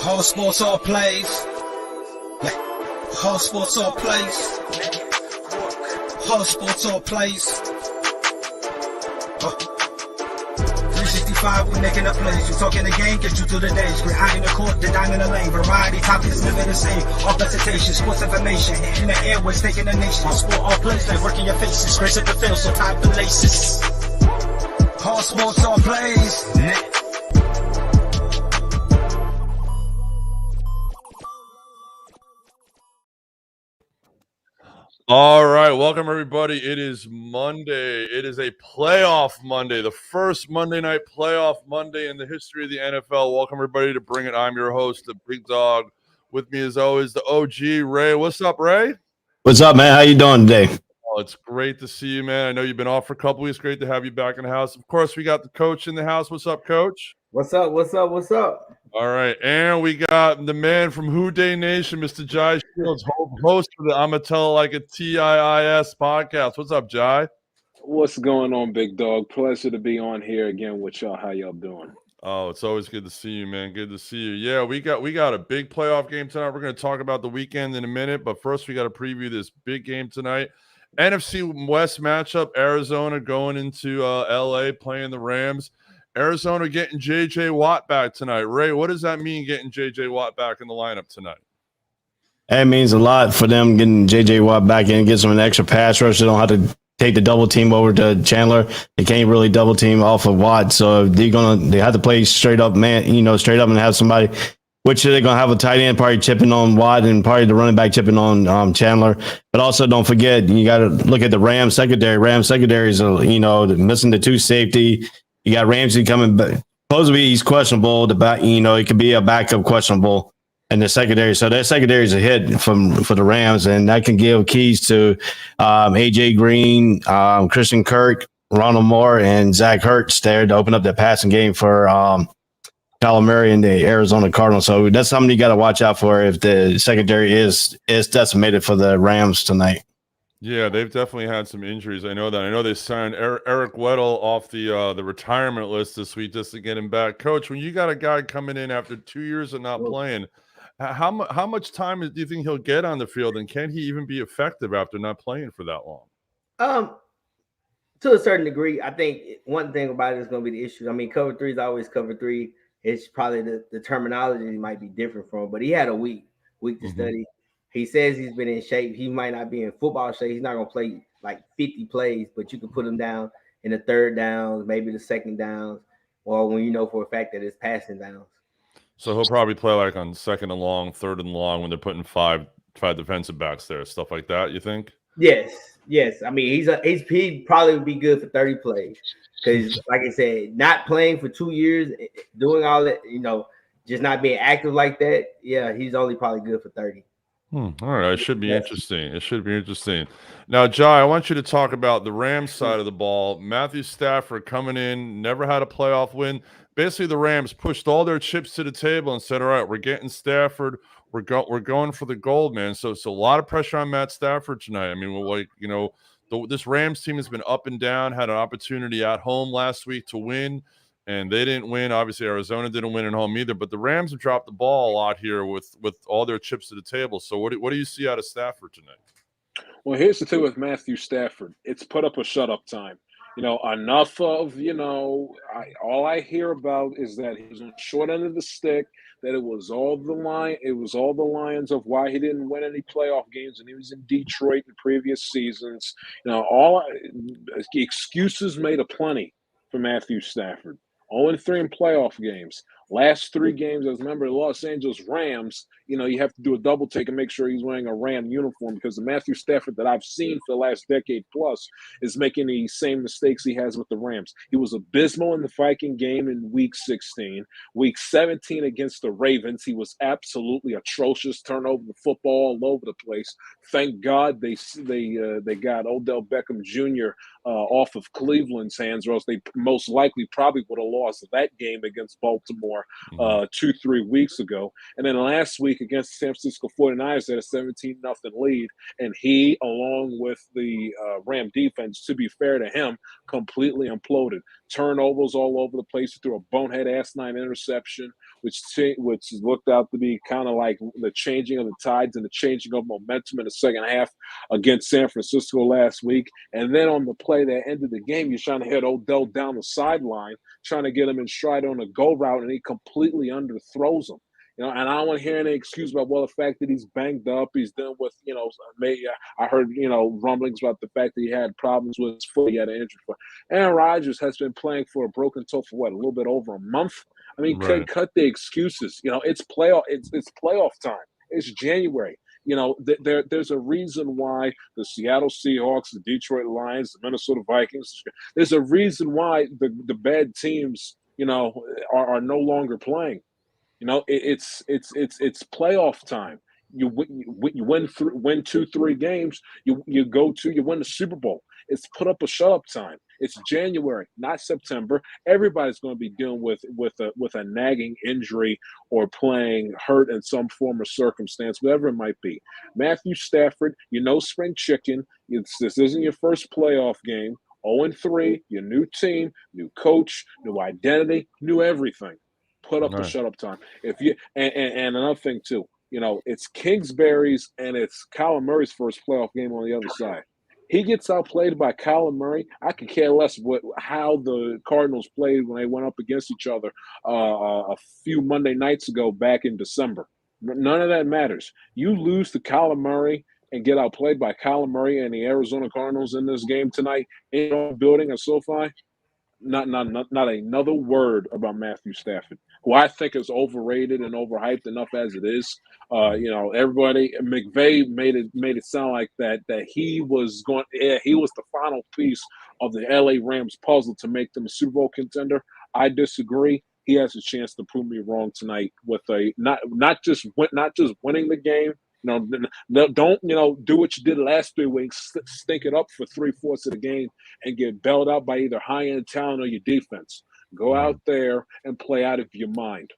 All sports, all plays. All sports, all plays. All sports, all plays. 365, we making a plays. You talking the game, get you through the days. We're high in the court, the dime in the lane. Variety, topics, living the same. All presentation, sports information. In the airways, taking the nation. All sport, all plays, like working your faces. Grace at the field, so tie the laces. All sports, all plays. All right, welcome everybody. It is Monday. It is a playoff Monday, the first Monday night playoff Monday in the history of the NFL. Welcome everybody to Bring It. I'm your host, the Big Dog. With me as always, the OG, Ray. What's up, Ray? What's up, man? How you doing today? Oh, it's great to see you, man. I know you've been off for a couple weeks. Great to have you back in the house. Of course, we got the coach in the house. What's up, coach? What's up? What's up? What's up? All right, and we got the man from Who Day Nation, Mr. Jai Shields, host for the I'ma Tell It Like a TIIS podcast. What's up, Jai? What's going on, Big Dog? Pleasure to be on here again with y'all. How y'all doing? Oh, it's always good to see you, man. Good to see you. Yeah, we got a big playoff game tonight. We're going to talk about the weekend in a minute, but first we got to preview this big game tonight. NFC West matchup, Arizona going into LA playing the Rams. Arizona getting J.J. Watt back tonight. Ray, what does that mean, getting J.J. Watt back in the lineup tonight? It means a lot for them getting J.J. Watt back in, gives them an extra pass rush. They don't have to take the double team over to Chandler. They can't really double team off of Watt, so they have to play straight up, man. Straight up and have somebody. Which they're gonna have a tight end probably chipping on Watt and probably the running back chipping on Chandler. But also don't forget, you got to look at the Rams secondary. Rams secondary is missing the two safety. You got Ramsey coming back. Supposedly he's questionable. It could be a backup questionable in the secondary. So that secondary is a hit for the Rams, and that can give keys to AJ Green, Christian Kirk, Ronald Moore, and Zach Ertz there to open up the passing game for Kyler Murray and the Arizona Cardinals. So that's something you got to watch out for if the secondary is decimated for the Rams tonight. Yeah, they've definitely had some injuries. I know that. I know they signed Eric Weddle off the retirement list this week just to get him back. Coach, when you got a guy coming in after 2 years of not playing, how much time do you think he'll get on the field, and can he even be effective after not playing for that long? To a certain degree, I think one thing about it is going to be the issue. I mean, cover three is always cover three. It's probably the terminology might be different from him, but he had a week to study. He says he's been in shape. He might not be in football shape. He's not going to play like 50 plays, but you can put him down in the third downs, maybe the second downs, or when you know for a fact that it's passing downs. So he'll probably play like on second and long, third and long when they're putting five defensive backs there, stuff like that, you think? Yes. I mean, he'd probably be good for 30 plays because, like I said, not playing for 2 years, doing all that, just not being active like that. Yeah, he's only probably good for 30. All right, it should be interesting. It should be interesting. Now, Jai, I want you to talk about the Rams side of the ball. Matthew Stafford coming in, never had a playoff win. Basically, the Rams pushed all their chips to the table and said, all right, we're getting Stafford. We're going for the gold, man. So it's a lot of pressure on Matt Stafford tonight. I mean, this Rams team has been up and down, had an opportunity at home last week to win, and they didn't win. Obviously, Arizona didn't win at home either, but the Rams have dropped the ball a lot here with all their chips to the table. So what do you see out of Stafford tonight? Well, here's the thing with Matthew Stafford. It's put up a shut-up time. Enough of, all I hear about is that he's on the short end of the stick, that it was all the Lions of why he didn't win any playoff games, and he was in Detroit in previous seasons. Excuses made aplenty for Matthew Stafford. 0-3 in playoff games. Last 3 games as a member of the Los Angeles Rams, you have to do a double take and make sure he's wearing a Ram uniform because the Matthew Stafford that I've seen for the last decade plus is making the same mistakes he has with the Rams. He was abysmal in the Viking game in Week 16. Week 17 against the Ravens, he was absolutely atrocious, turnover the football all over the place. Thank God they got Odell Beckham Jr. Off of Cleveland's hands, or else they most likely probably would have lost that game against Baltimore 2-3 weeks ago. And then last week against the San Francisco 49ers, they had a 17-0 lead, and he, along with the Ram defense, to be fair to him, completely imploded. Turnovers all over the place. He threw a bonehead asinine interception. which looked out to be kind of like the changing of the tides and the changing of momentum in the second half against San Francisco last week. And then on the play that ended the game, you're trying to hit Odell down the sideline, trying to get him in stride on a go route, and he completely underthrows him. You know, and I don't want to hear any excuse about, well, the fact that he's banged up, he's dealing with, you know, maybe I heard, you know, rumblings about the fact that he had problems with his foot, he had an injury foot. Aaron Rodgers has been playing for a broken toe for what, a little bit over a month? I mean, Right. cut the excuses. You know, it's playoff time. It's January. You know, there's a reason why the Seattle Seahawks, the Detroit Lions, the Minnesota Vikings, there's a reason why the bad teams, you know, are no longer playing. You know, it's playoff time. You win 2-3 games. You win the Super Bowl. It's put up or shut up time. It's January, not September. Everybody's going to be dealing with a nagging injury or playing hurt in some form or circumstance, whatever it might be. Matthew Stafford, you know, spring chicken. This isn't your first playoff game. 0-3, your new team, new coach, new identity, new everything. Put up or shut up time. If you and another thing too, you know, it's Kingsbury's and it's Kyler Murray's first playoff game on the other side. He gets outplayed by Kyler Murray. I could care less how the Cardinals played when they went up against each other a few Monday nights ago back in December. None of that matters. You lose to Kyler Murray and get outplayed by Kyler Murray and the Arizona Cardinals in this game tonight in our building at SoFi. Not another word about Matthew Stafford, who I think is overrated and overhyped enough as it is. You know, everybody, McVay made it sound like that he was the final piece of the LA Rams puzzle to make them a Super Bowl contender. I disagree. He has a chance to prove me wrong tonight with not just winning the game. No, don't, you know, do what you did last 3 weeks, stink it up for 3/4 of the game and get bailed out by either high-end talent or your defense. Go out there and play out of your mind.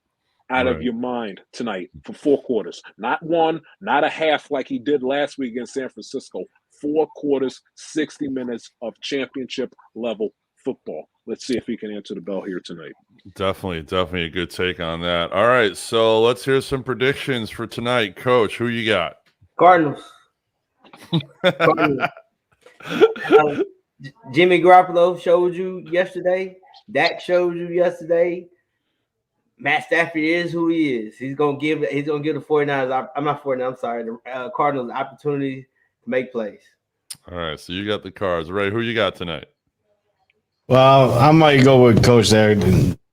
Of your mind tonight for 4 quarters. Not one, not a half like he did last week against San Francisco. 4 quarters, 60 minutes of championship-level football. Let's see if he can answer the bell here tonight. Definitely a good take on that. All right, so let's hear some predictions for tonight. Coach, who you got? Cardinals. Jimmy Garoppolo showed you yesterday. Dak showed you yesterday. Matt Stafford is who he is. He's gonna give the 49ers. The Cardinals opportunity to make plays. All right, so you got the Cards. Ray, who you got tonight? Well, I might go with Coach there.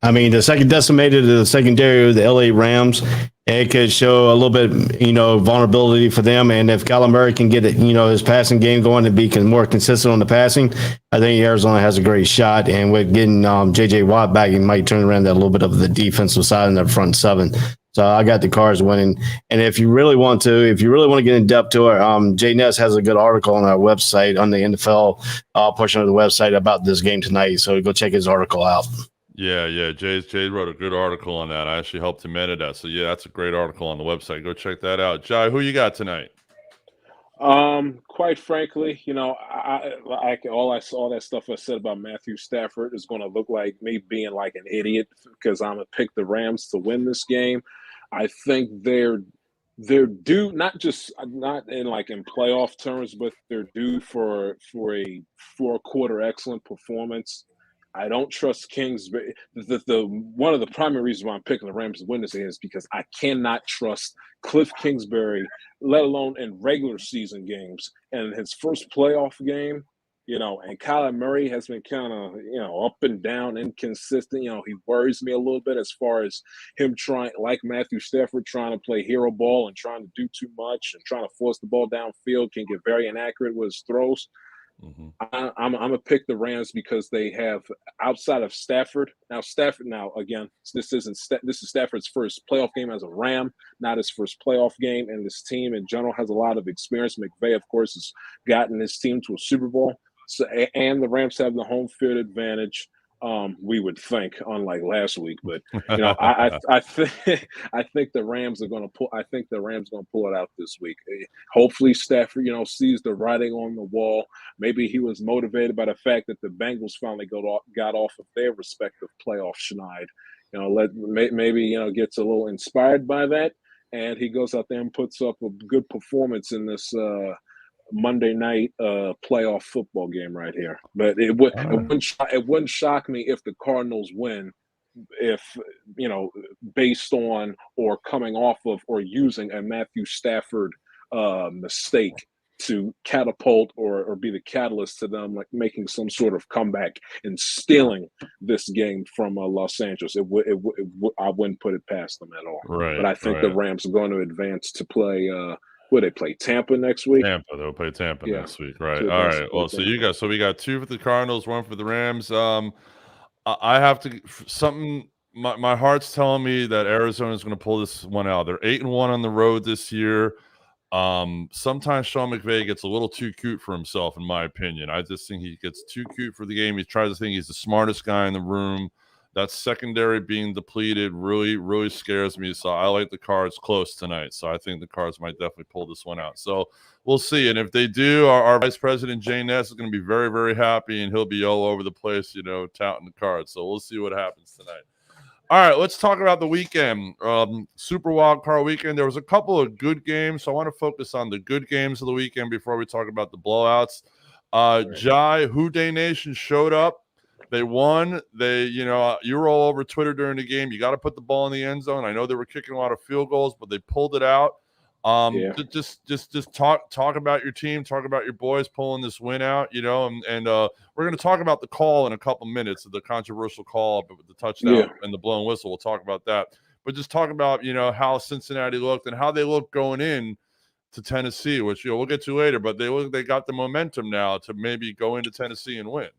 I mean, the second decimated the secondary of the LA Rams. It could show a little bit, you know, vulnerability for them. And if Kyler Murray can get it, you know, his passing game going and be more consistent on the passing, I think Arizona has a great shot. And with getting J.J. Watt back, he might turn around that a little bit of the defensive side in the front seven. So I got the Cards winning. And if you really want to get in depth to it, Jay Ness has a good article on our website, on the NFL portion of the website about this game tonight. So go check his article out. Yeah. Jay wrote a good article on that. I actually helped him edit that. So yeah, that's a great article on the website. Go check that out. Jai, who you got tonight? Quite frankly, you know, all that stuff I said about Matthew Stafford is going to look like me being like an idiot because I'm gonna pick the Rams to win this game. I think they're due not in playoff terms, but they're due for a 4-quarter excellent performance. I don't trust Kingsbury. The one of the primary reasons why I'm picking the Rams to win this is because I cannot trust Cliff Kingsbury, let alone in regular season games. And his first playoff game, you know, and Kyler Murray has been kind of, you know, up and down, inconsistent. You know, he worries me a little bit as far as him trying, like Matthew Stafford, trying to play hero ball and trying to do too much and trying to force the ball downfield, can get very inaccurate with his throws. Mm-hmm. I'm gonna pick the Rams because they have, outside of Stafford. Now again, this is Stafford's first playoff game as a Ram, not his first playoff game, and this team in general has a lot of experience. McVay, of course, has gotten his team to a Super Bowl, and the Rams have the home field advantage. We would think, unlike last week. But I think I think the Rams are going to pull. I think the Rams going to pull it out this week. Hopefully, Stafford, sees the writing on the wall. Maybe he was motivated by the fact that the Bengals finally got off of their respective playoff schneid. Maybe gets a little inspired by that, and he goes out there and puts up a good performance in this Monday night playoff football game right here. But it wouldn't shock me if the Cardinals win, if based on or coming off of or using a Matthew Stafford mistake to catapult or be the catalyst to them like making some sort of comeback and stealing this game from Los Angeles. I wouldn't put it past them at all. Right. But I think the Rams are going to advance to play where they play Tampa next week. They'll play Tampa next week, right? All right. Well, so we got 2 for the Cardinals, 1 for the Rams. I have to something. My heart's telling me that Arizona is going to pull this one out. They're 8-1 on the road this year. Sometimes Sean McVay gets a little too cute for himself, in my opinion. I just think he gets too cute for the game. He tries to think he's the smartest guy in the room. That secondary being depleted really, really scares me. So I like the Cards close tonight. So I think the Cards might definitely pull this one out. So we'll see. And if they do, our Vice President Jay Ness is going to be very, very happy, and he'll be all over the place, touting the Cards. So we'll see what happens tonight. All right, let's talk about the weekend. Super Wild Card weekend. There was a couple of good games, so I want to focus on the good games of the weekend before we talk about the blowouts. Jai, Houday Nation showed up. They won. You were all over Twitter during the game. You got to put the ball in the end zone. I know they were kicking a lot of field goals, but they pulled it out. Just talk about your team, talk about your boys pulling this win out, and we're going to talk about the call in a couple minutes, the controversial call with the touchdown and the blown whistle. We'll talk about that, but just talk about how Cincinnati looked and how they looked going in to Tennessee, which we'll get to later. But they got the momentum now to maybe go into Tennessee and win.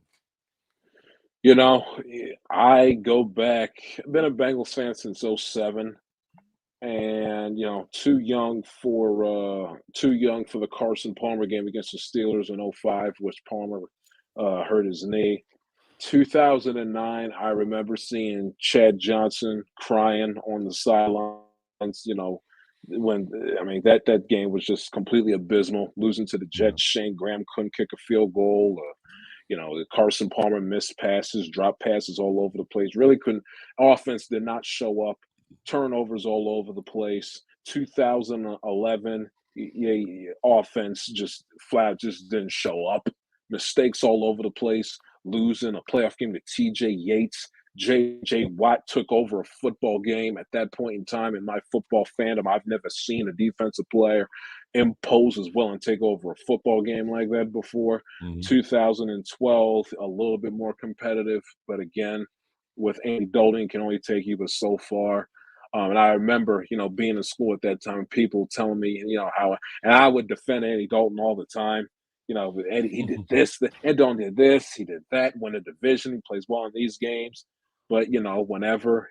I go back. I've been a Bengals fan since 2007. And too young for the Carson Palmer game against the Steelers in 2005, which Palmer hurt his knee. 2009, I remember seeing Chad Johnson crying on the sidelines. That game was just completely abysmal. Losing to the Jets, Shane Graham couldn't kick a field goal. Carson Palmer missed passes, dropped passes all over the place. Really couldn't. Offense did not show up. Turnovers all over the place. 2011, offense just didn't show up. Mistakes all over the place. Losing a playoff game to T.J. Yates. J.J. Watt took over a football game. At that point in time in my football fandom, I've never seen a defensive player impose as well and take over a football game like that before. 2012, a little bit more competitive, but again, with Andy Dalton, can only take you but so far. And I remember, being in school at that time, people telling me, how, and I would defend Andy Dalton all the time. Eddie, he did this, and Dalton did this, he did that, won a division, he plays well in these games. But, whenever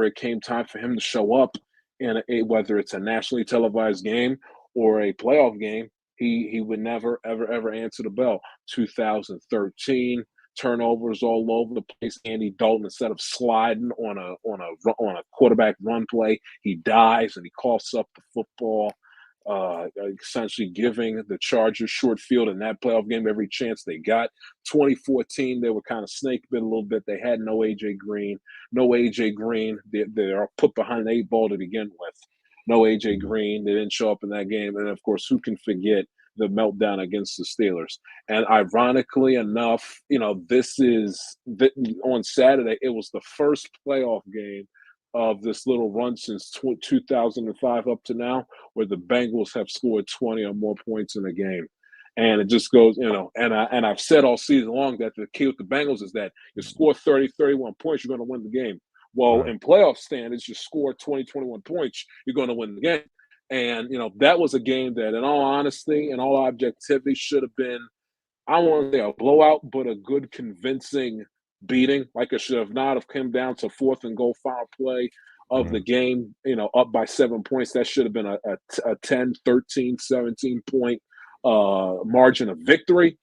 it came time for him to show up in whether it's a nationally televised game or a playoff game, he would never, ever, ever answer the bell. 2013, turnovers all over the place. Andy Dalton, instead of sliding on a quarterback run play, he dives and he coughs up the football, essentially giving the Chargers short field in that playoff game every chance they got. 2014, they were kind of snake bit a little bit. They had no AJ Green. They are put behind the 8 ball to begin with. No AJ Green. They didn't show up in that game. And of course, who can forget the meltdown against the Steelers? And ironically enough, on Saturday, it was the first playoff game of this little run since 2005 up to now, where the Bengals have scored 20 or more points in a game. And it just goes, and I've said all season long that the key with the Bengals is that you score 30, 31 points, you're going to win the game. Well, in playoff standards, you score 20, 21 points, you're going to win the game. And, that was a game that, in all honesty and all objectivity, should have been, I don't want to say a blowout, but a good convincing beating. Like it should have not have come down to 4th and goal final play of the game, up by 7 points. That should have been a 10, 13, 17 point margin of victory.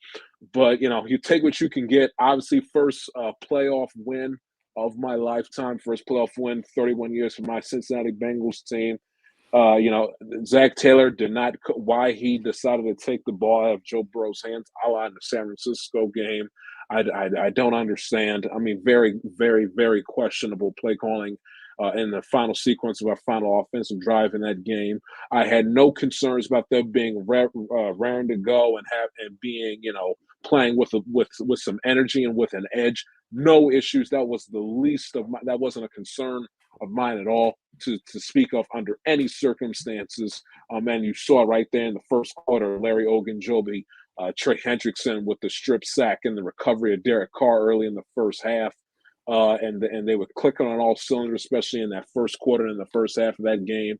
But you take what you can get. Obviously, first playoff win of my lifetime, first playoff win, 31 years for my Cincinnati Bengals team. Zach Taylor did not. Why he decided to take the ball out of Joe Burrow's hands, a la in the San Francisco game, I don't understand. I mean, very, very, very questionable play calling in the final sequence of our final offensive drive in that game. I had no concerns about them being raring to go and being playing with some energy and with an edge. No issues. That was the least of that wasn't a concern of mine at all to speak of under any circumstances. And you saw right there in the first quarter, Larry Ogunjobi, Trey Hendrickson with the strip sack and the recovery of Derek Carr early in the first half. And they were clicking on all cylinders, especially in that first quarter and the first half of that game.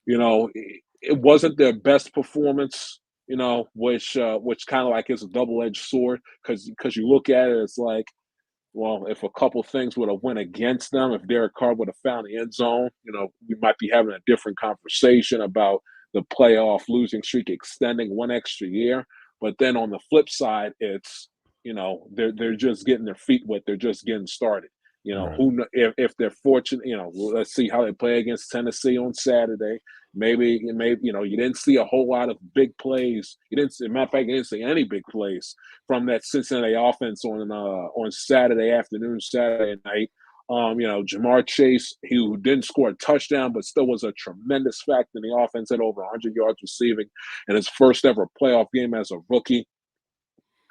It wasn't their best performance, which kind of like is a double-edged sword because you look at it, it's like, well, if a couple things would have went against them, if Derek Carr would have found the end zone, we might be having a different conversation about the playoff losing streak extending one extra year. But then on the flip side, it's, they're just getting their feet wet. They're just getting started. Right. If they're fortunate, let's see how they play against Tennessee on Saturday. Maybe you didn't see a whole lot of big plays. As a matter of fact, you didn't see any big plays from that Cincinnati offense on Saturday afternoon, Saturday night. Jamar Chase, who didn't score a touchdown, but still was a tremendous factor in the offense, had over 100 yards receiving in his first ever playoff game as a rookie.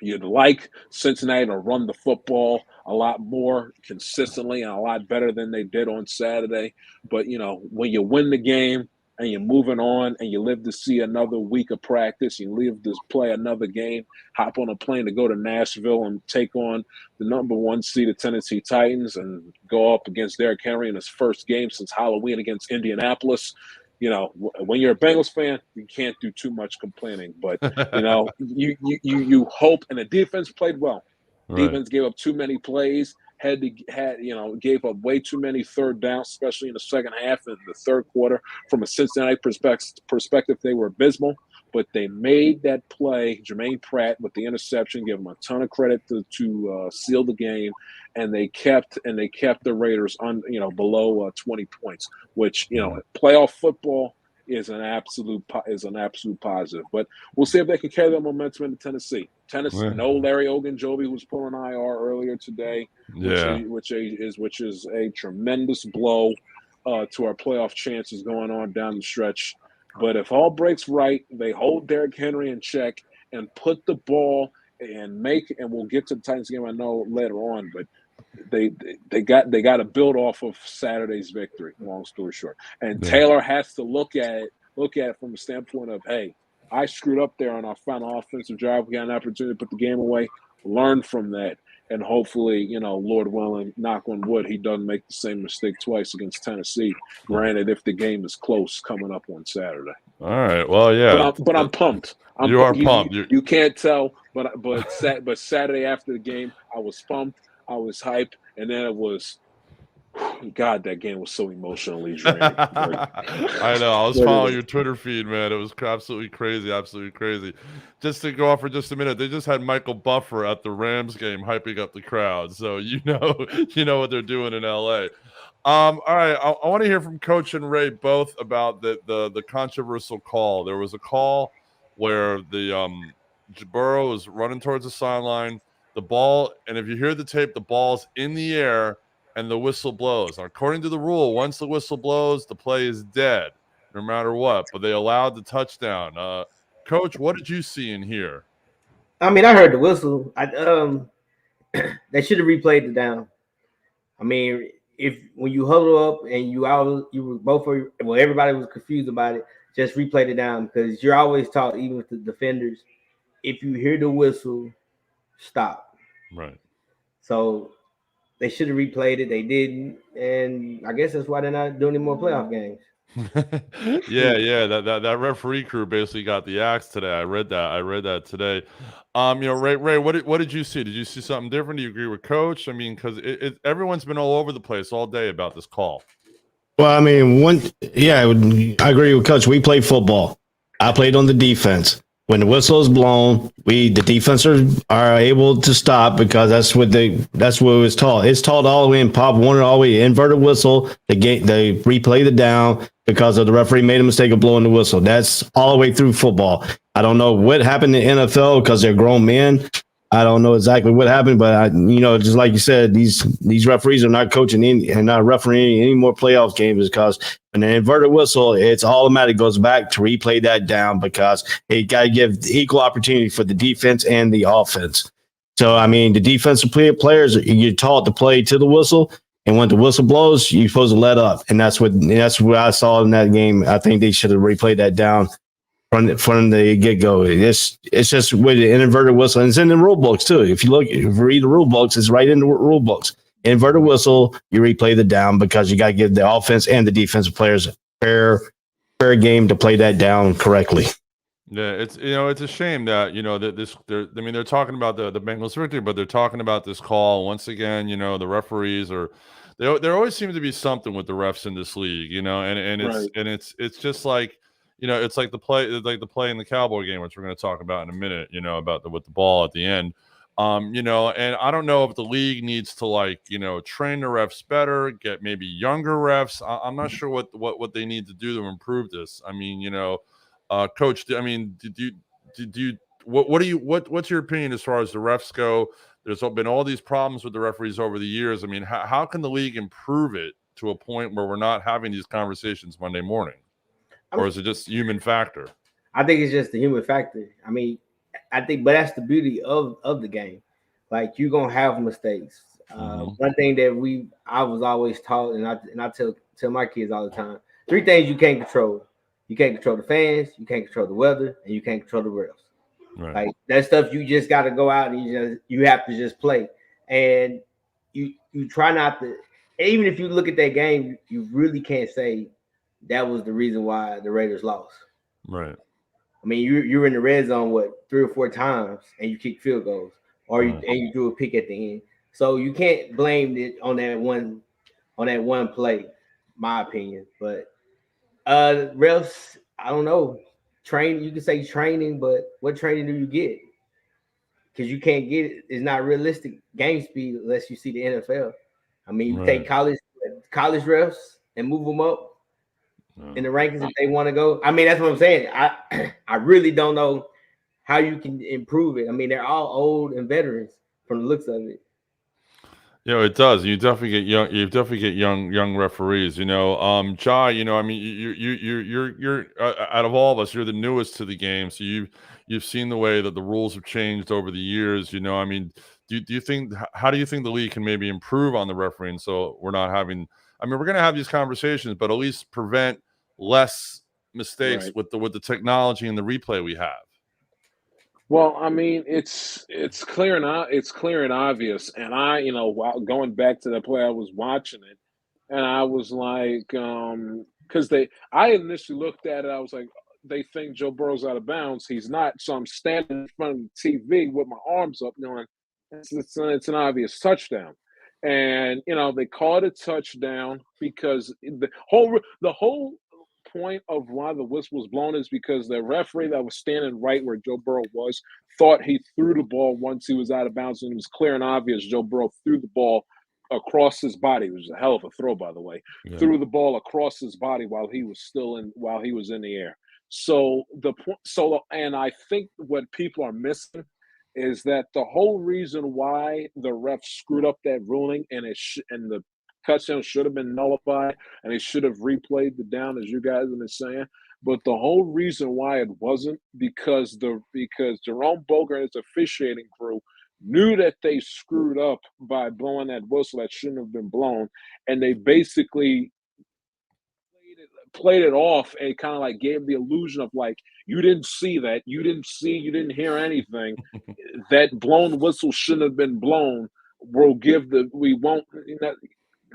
You'd like Cincinnati to run the football a lot more consistently and a lot better than they did on Saturday. But, when you win the game and you're moving on and you live to see another week of practice, you live to play another game, hop on a plane to go to Nashville and take on the number 1 seeded Tennessee Titans and go up against Derrick Henry in his first game since Halloween against Indianapolis. When you're a Bengals fan, you can't do too much complaining. But you hope, and the defense played well. Right. Defense gave up too many plays. Gave up way too many third downs, especially in the second half and the third quarter. From a Cincinnati perspective, they were abysmal. But they made that play, Jermaine Pratt with the interception, give them a ton of credit to seal the game, and they kept the Raiders below 20 points, which playoff football is an absolute positive. But we'll see if they can carry that momentum into Tennessee. Tennessee, no Larry Ogunjobi, who was put on IR earlier today, which is a tremendous blow to our playoff chances going on down the stretch. But if all breaks right, they hold Derrick Henry in check and put the ball and we'll get to the Titans game I know later on, but they got to build off of Saturday's victory, long story short. And Taylor has to look at it from the standpoint of, hey, I screwed up there on our final offensive drive. We got an opportunity to put the game away, learn from that. And hopefully, Lord willing, knock on wood, he doesn't make the same mistake twice against Tennessee. Granted, if the game is close coming up on Saturday. All right. Well, yeah. But I'm pumped. You are pumped. You can't tell, but Saturday after the game, I was pumped. I was hyped, and then it was. God, that game was so emotionally draining. I know. I was following your Twitter feed, man. It was absolutely crazy. Just to go off for just a minute, they just had Michael Buffer at the Rams game hyping up the crowd. So you know what they're doing in LA. All right, I want to hear from Coach and Ray both about the controversial call. There was a call where the Burrow was running towards the sideline. The ball, and if you hear the tape, the ball's in the air. And the whistle blows. According to the rule, once the whistle blows, the play is dead, no matter what. But they allowed the touchdown. Coach, what did you see in here? I mean, I heard the whistle. They should have replayed it down. I mean, when you huddle up and everybody was confused about it. Just replay it down because you're always taught, even with the defenders, if you hear the whistle, stop. Right. So. They should have replayed it. They didn't, and I guess that's why they're not doing any more playoff games. yeah. That referee crew basically got the axe today. I read that today. Ray, what did you see? Did you see something different? Do you agree with Coach? I mean, because everyone's been all over the place all day about this call. Well, I mean, I agree with Coach. We played football. I played on the defense. when the whistle is blown, the defenders are able to stop because that's what it was taught. It's taught all the way in Pop Warner, all the way inverted whistle. They replay the down because of the referee made a mistake of blowing the whistle. That's all the way through football. I don't know what happened in NFL because they're grown men. I don't know exactly what happened, but just like you said, these referees are not coaching and not refereeing any more playoff games because when an inverted whistle, it's automatic goes back to replay that down because it got to give equal opportunity for the defense and the offense. So I mean, the defensive players, you're taught to play to the whistle, and when the whistle blows, you're supposed to let up, and that's what I saw in that game. I think they should have replayed that down from the get-go. It's just with an inverted whistle, and it's in the rule books too. If you read the rule books, it's right in the rule books. Inverted whistle, you replay the down because you got to give the offense and the defensive players fair game to play that down correctly. Yeah, it's a shame that they're talking about the Bengals victory, but they're talking about this call once again. The referees there always seems to be something with the refs in this league, and it's just like. It's like the play in the Cowboy game, which we're going to talk about in a minute, about with the ball at the end. And I don't know if the league needs to train the refs better, get maybe younger refs. I'm not sure what they need to do to improve this. I mean, Coach, what's your opinion as far as the refs go? There's been all these problems with the referees over the years. I mean, how can the league improve it to a point where we're not having these conversations Monday morning? Or is it just human factor? I think it's just the human factor. I mean, but that's the beauty of the game. Like, you're gonna have mistakes. One thing that I was always taught, and I tell my kids all the time: 3 things you can't control. You can't control the fans, you can't control the weather, and you can't control the refs. Right. Like, that stuff you just got to go out and you have to just play. And you try not to. Even if you look at that game, you really can't say that was the reason why the Raiders lost. Right. I mean, you're in the red zone 3 or 4 times, and you kick field goals, or you do a pick at the end. So you can't blame it on that one play, my opinion. But refs, I don't know. You can say training, but what training do you get? Because you can't get it. It's not realistic game speed unless you see the NFL. I mean, you take college refs and move them up in the rankings if they want to go. I mean, that's what I'm saying. I really don't know how you can improve it. I mean, they're all old and veterans from the looks of it. It does. You definitely get young. You definitely get young referees. Jai. I mean, you're out of all of us, you're the newest to the game, so you've seen the way that the rules have changed over the years. I mean, do you think? How do you think the league can maybe improve on the refereeing so we're not having? I mean, we're going to have these conversations, but at least prevent less mistakes with the technology and the replay we have. Well, I mean, it's clear and obvious. And while going back to the play, I was watching it, and I was like, because I initially looked at it, I was like, they think Joe Burrow's out of bounds. He's not. So I'm standing in front of the TV with my arms up, knowing it's an obvious touchdown. And they called a touchdown because the whole point of why the whistle was blown is because the referee that was standing right where Joe Burrow was thought he threw the ball once he was out of bounds, and it was clear and obvious Joe Burrow threw the ball across his body. It was a hell of a throw, by the way. Yeah. Threw the ball across his body while he was in the air. And I think what people are missing is that the whole reason why the refs screwed up that ruling and the touchdown should have been nullified and they should have replayed the down, as you guys have been saying. But the whole reason why it wasn't because Jerome Boger and his officiating crew knew that they screwed up by blowing that whistle that shouldn't have been blown, and they basically played it off and kind of like gave the illusion of like, you didn't see that, you didn't hear anything. That blown whistle shouldn't have been blown. We won't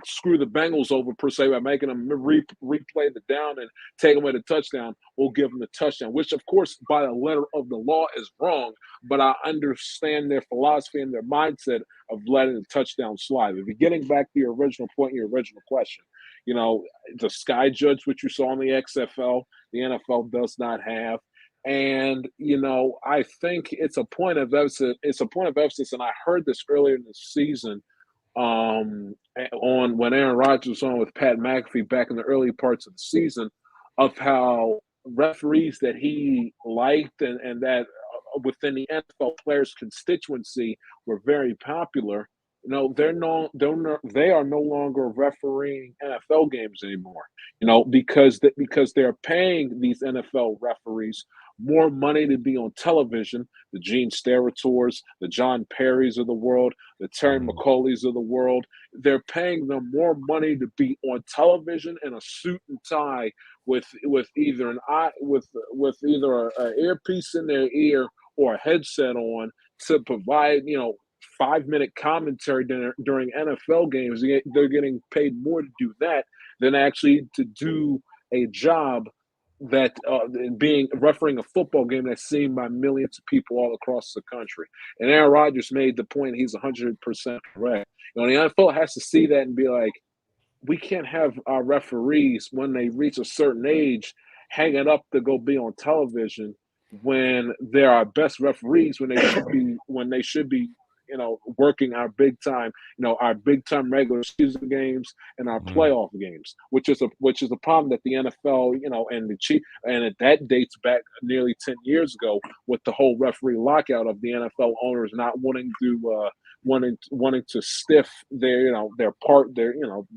screw the Bengals over per se by making them replay the down and take away the touchdown. We'll give them the touchdown, which of course by the letter of the law is wrong, but I understand their philosophy and their mindset of letting the touchdown slide. If you're getting back to your original point, your original question, the sky judge, which you saw in the XFL, the NFL does not have. And I think it's a point of emphasis. It's a point of emphasis, and I heard this earlier in the season on when Aaron Rodgers was on with Pat McAfee back in the early parts of the season, of how referees that he liked and that within the NFL players' constituency were very popular. They are no longer refereeing NFL games anymore. Because they're paying these NFL referees more money to be on television. The Gene Sterators, the John Perrys of the world, the Terry McCauleys of the world. They're paying them more money to be on television in a suit and tie with either an earpiece in their ear or a headset on to provide 5-minute commentary during NFL games. They're getting paid more to do that than actually to do a job that refereeing a football game that's seen by millions of people all across the country. And Aaron Rodgers made the point, he's 100% correct. The NFL has to see that and be like, we can't have our referees, when they reach a certain age, hanging up to go be on television when they're our best referees, when they should be working our big time regular season games and our playoff games, which is a problem that the NFL, and the Chief, and that dates back nearly 10 years ago with the whole referee lockout of the NFL owners not wanting to stiff their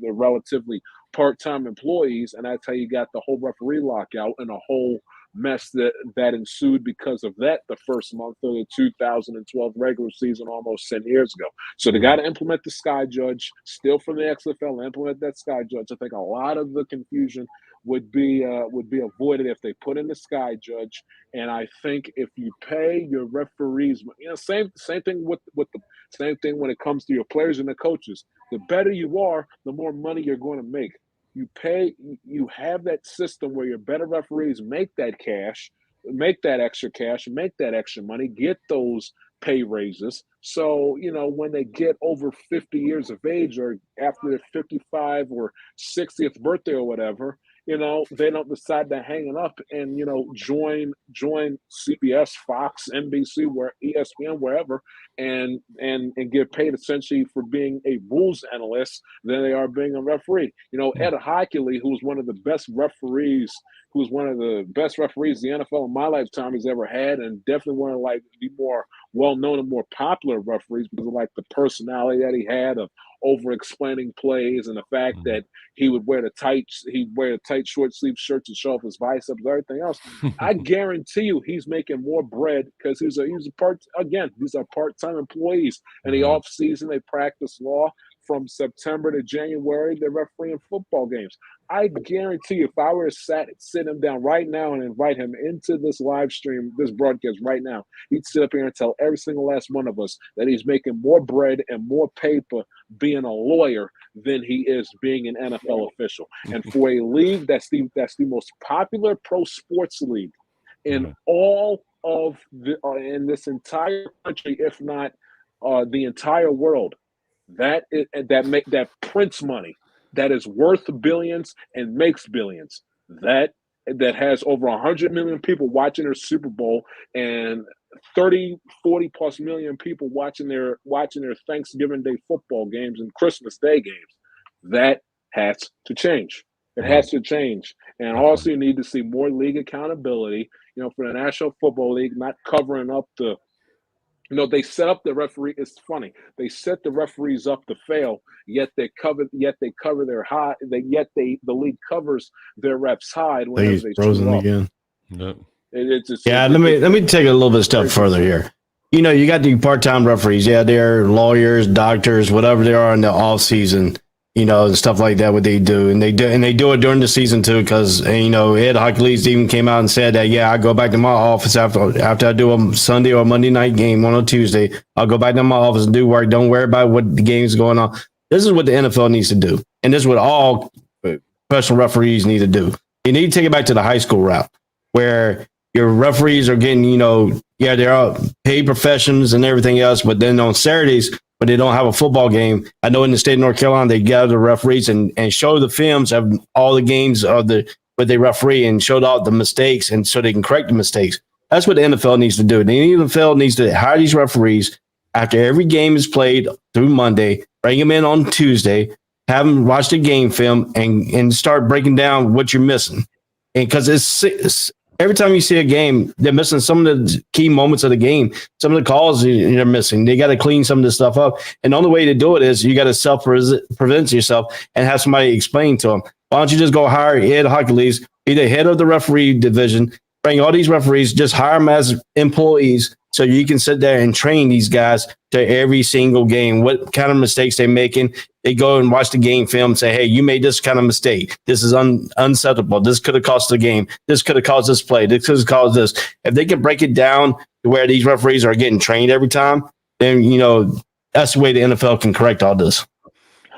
relatively part-time employees, and that's how you got the whole referee lockout and a whole mess that ensued because of that the first month of the 2012 regular season almost 10 years ago. So they got to implement the Sky Judge, still from the XFL, implement that Sky Judge. I think a lot of the confusion would be avoided if they put in the Sky Judge. And I think if you pay your referees, same thing with the same thing when it comes to your players and the coaches. The better you are, the more money you're going to make. You have that system where your better referees make that cash, make that extra cash, make that extra money, get those pay raises. So, when they get over 50 years of age or after their 55 or 60th birthday or whatever, they don't decide to hang it up and, join CBS, Fox, NBC, ESPN, wherever, and get paid essentially for being a rules analyst than they are being a referee. Ed Hockley, who's one of the best referees the NFL in my lifetime has ever had, and definitely one of the more well-known and more popular referees because of the personality that he had of over-explaining plays and the fact that he would wear the tight short sleeve shirts to show off his biceps and everything else. I guarantee you he's making more bread because he's a part-time employees. In the off season, they practice law. From September to January, they're refereeing football games. I guarantee you, if I were to sit him down right now and invite him into this live stream, this broadcast right now, he'd sit up here and tell every single last one of us that he's making more bread and more paper being a lawyer than he is being an NFL official. And for a league that's the most popular pro sports league in all of in this entire country, if not the entire world, that prints money, that is worth billions and makes billions, that has over 100 million people watching their Super Bowl and 30, 40 plus million people watching their Thanksgiving Day football games and Christmas Day games. That has to change. It has to change. And also you need to see more league accountability, for the National Football League, not covering up they set up the referee. It's funny. They set the referees up to fail, yet they cover their high. The league covers their refs' hide whenever they frozen up. again. Yep. Let me take it a little bit step further here. You got the part-time referees. Yeah, they're lawyers, doctors, whatever they are in the off season. And stuff like that, what they do. And they do it during the season too, because, Ed Hockley even came out and said that, I go back to my office after I do a Sunday or Monday night game on a Tuesday. I'll go back to my office and do work. Don't worry about what the game's going on. This is what the NFL needs to do. And this is what all professional referees need to do. You need to take it back to the high school route where your referees are getting, they're all paid professions and everything else. But then on Saturdays, but they don't have a football game. I know in the state of North Carolina, they gather the referees and show the films of all the games of where they referee and showed all the mistakes, and so they can correct the mistakes. That's what the NFL needs to do. The NFL needs to hire these referees after every game is played through Monday, bring them in on Tuesday, have them watch the game film, and start breaking down what you're missing. And because it's every time you see a game, they're missing some of the key moments of the game. Some of the calls they're missing. They got to clean some of this stuff up. And the only way to do it is you got to self-prevent yourself and have somebody explain to them. Why don't you just go hire Ed Hercules, be the head of the referee division, bring all these referees, just hire them as employees so you can sit there and train these guys to every single game, what kind of mistakes they're making. They go and watch the game film and say, hey, you made this kind of mistake. This is unacceptable. This could have cost the game. This could have caused this play. This could have caused this. If they can break it down to where these referees are getting trained every time, then, that's the way the NFL can correct all this.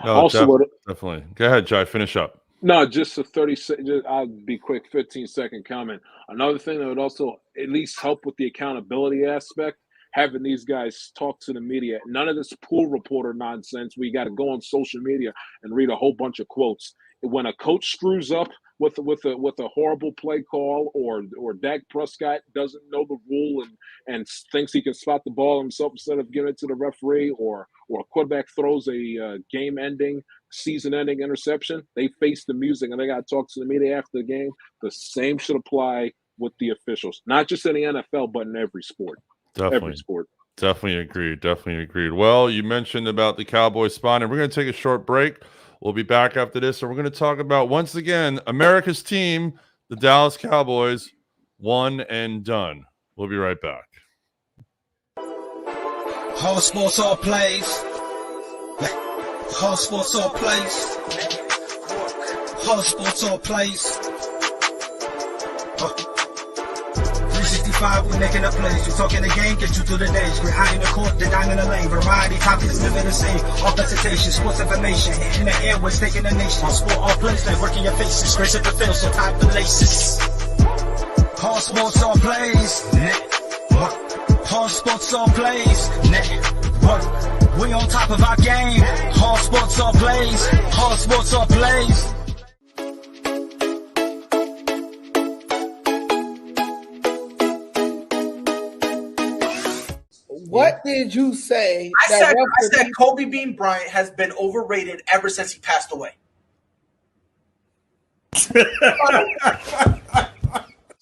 No, Also, definitely. Go ahead, Jai. Finish up. No, just a 30-second. I'll be quick. 15-second comment. Another thing that would also at least help with the accountability aspect, having these guys talk to the media. None of this pool reporter nonsense. We got to go on social media and read a whole bunch of quotes. When a coach screws up with a horrible play call, or Dak Prescott doesn't know the rule and thinks he can spot the ball himself instead of giving it to the referee, or a quarterback throws a game-ending, season-ending interception, they face the music and they got to talk to the media after the game. The same should apply with the officials, not just in the NFL, but in every sport. Definitely. Every sport. Definitely agreed. Well, you mentioned about the Cowboys spot, and we're going to take a short break. We'll be back after this, and we're going to talk about, once again, America's team, the Dallas Cowboys, one and done. We'll be right back. All sports, all plays. All sports, all plays. All sports, all plays. 365, we making a plays. You talking the game, get you through the days. We're high in the court, the dime in the lane. Variety, topics, living the same. All presentation, sports information. In the airways, taking the nation. All sport, all plays, like working your faces. Grace at the field, so tie the laces. All sports, all plays. All sports, all plays. We on top of our game. All sports, all plays. All sports, all plays. What did you say? I said Kobe Bean Bryant has been overrated ever since he passed away.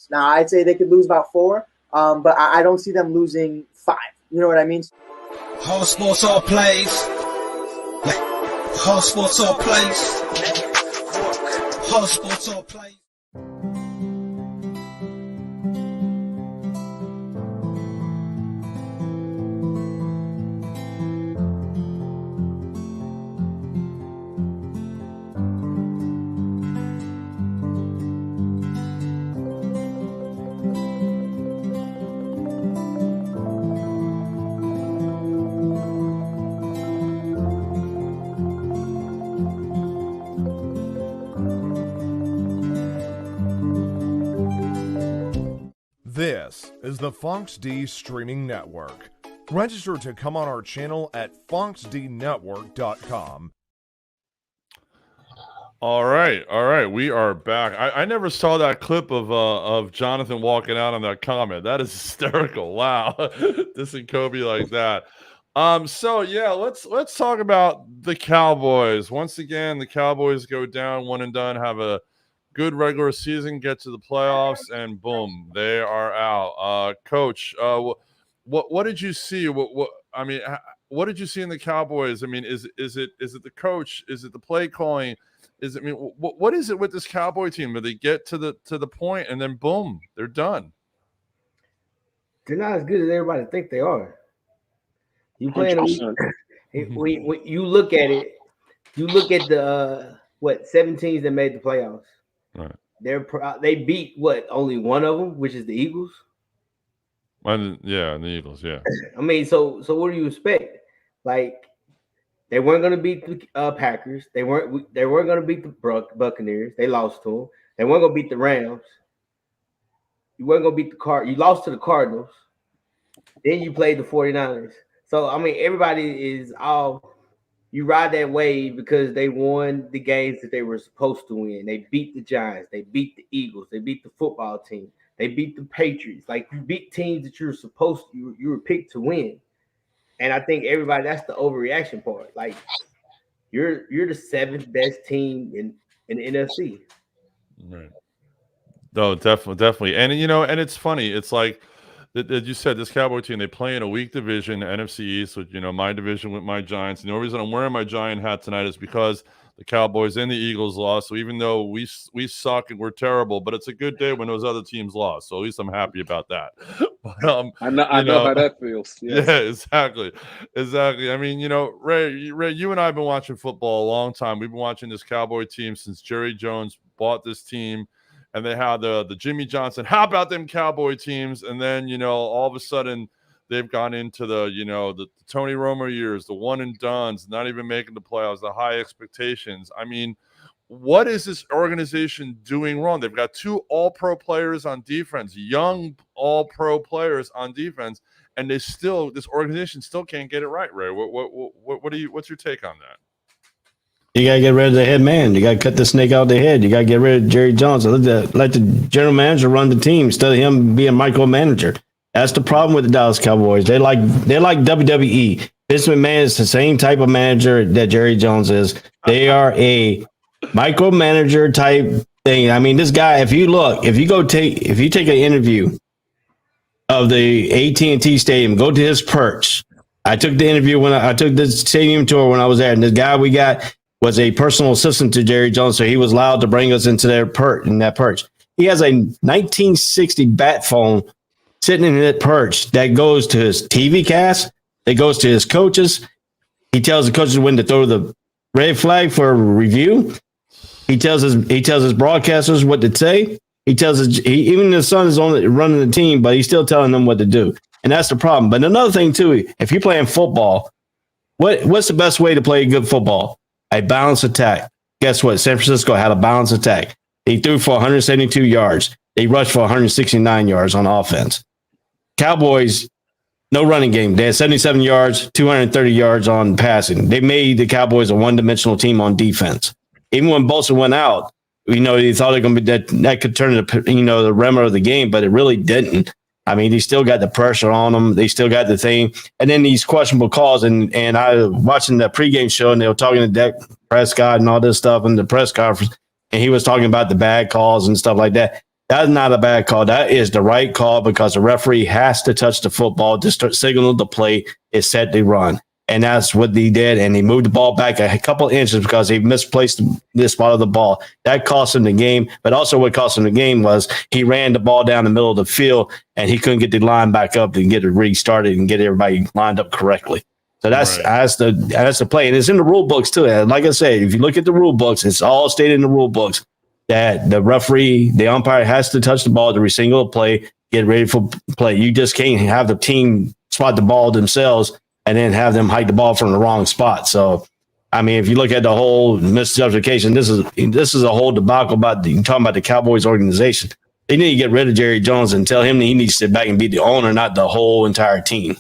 Now, I'd say they could lose about 4, but I don't see them losing 5. You know what I mean? All sports, all plays. All sports, all plays. All sports, all plays. This is the Fox D Streaming Network. Register to come on our channel at foxdnetwork.com. All right. We are back. I never saw that clip of Jonathan walking out on that comment. That is hysterical. Wow. Dissing Kobe like that. So yeah, let's talk about the Cowboys. Once again, the Cowboys go down, one and done, have a good regular season, get to the playoffs, and boom, they are out. Coach, what did you see? What did you see in the Cowboys? I mean, is it the coach? Is it the play calling? What is it with this Cowboy team? Do they get to the point and then boom, they're done? They're not as good as everybody think they are. You playing when you look at it, you look at the 7 teams that made the playoffs. Right. They beat only one of them, which is the Eagles. And the Eagles, yeah. I mean, so what do you expect? Like, they weren't going to beat the Packers. They weren't going to beat the Buccaneers. They lost to them. They weren't going to beat the Rams. You weren't going to beat the You lost to the Cardinals. Then you played the 49ers. So, I mean, everybody is all – you ride that wave because they won the games that they were supposed to win. They beat the Giants. They beat the Eagles. They beat the football team. They beat the Patriots. Like, you beat teams that you're supposed to, you were picked to win. And I think everybody, that's the overreaction part. Like, you're the 7th best team in the NFC. Right. No, definitely. And and it's funny. It's like that you said, this Cowboy team, they play in a weak division, NFC East, with my division with my Giants. And the only reason I'm wearing my Giant hat tonight is because the Cowboys and the Eagles lost. So even though we suck and we're terrible, but it's a good day when those other teams lost. So at least I'm happy about that. But, I know how that feels. Yes. Yeah, exactly. I mean, Ray, you and I have been watching football a long time. We've been watching this Cowboy team since Jerry Jones bought this team. And they had the Jimmy Johnson. How about them Cowboy teams? And then, all of a sudden they've gone into the Tony Romo years, the one and dones, not even making the playoffs, the high expectations. I mean, what is this organization doing wrong? They've got 2 all-pro players on defense, young all-pro players on defense, and this organization still can't get it right, Ray. What's your take on that? You gotta get rid of the head man. You gotta cut the snake out of the head. You gotta get rid of Jerry Jones. Let the general manager run the team instead of him being micromanager. That's the problem with the Dallas Cowboys. They're like WWE. Vince McMahon is the same type of manager that Jerry Jones is. They are a micromanager type thing. I mean, this guy, if you take an interview of the AT&T Stadium, go to his perch. I took the interview when I took the stadium tour when I was there, and this guy we got was a personal assistant to Jerry Jones, so he was allowed to bring us into that perch. He has a 1960 bat phone sitting in that perch that goes to his TV cast, that goes to his coaches. He tells the coaches when to throw the red flag for a review. He tells his broadcasters what to say. Even his son is running the team, but he's still telling them what to do. And that's the problem. But another thing too, if you're playing football, what's the best way to play good football? A balanced attack. Guess what? San Francisco had a balanced attack. They threw for 172 yards. They rushed for 169 yards on offense. Cowboys, no running game. They had 77 yards, 230 yards on passing. They made the Cowboys a one-dimensional team on defense. Even when Bosa went out, they thought it was going to be that could turn into the remnant of the game, but it really didn't. I mean, they still got the pressure on them. They still got the thing. And then these questionable calls. And I was watching the pregame show, and they were talking to Dak Prescott and all this stuff in the press conference. And he was talking about the bad calls and stuff like that. That's not a bad call. That is the right call because the referee has to touch the football to start signal the play is set to run. And that's what he did. And he moved the ball back a couple inches because he misplaced this spot of the ball. That cost him the game. But also what cost him the game was he ran the ball down the middle of the field and he couldn't get the line back up and get it restarted and get everybody lined up correctly. So that's the play. And it's in the rule books too. And like I said, if you look at the rule books, it's all stated in the rule books that the referee, the umpire has to touch the ball to re-signal a play, get ready for play. You just can't have the team spot the ball themselves and then have them hike the ball from the wrong spot. So, I mean, if you look at the whole misjustification, this is a whole debacle about you're talking about the Cowboys organization. They need to get rid of Jerry Jones and tell him that he needs to sit back and be the owner, not the whole entire team.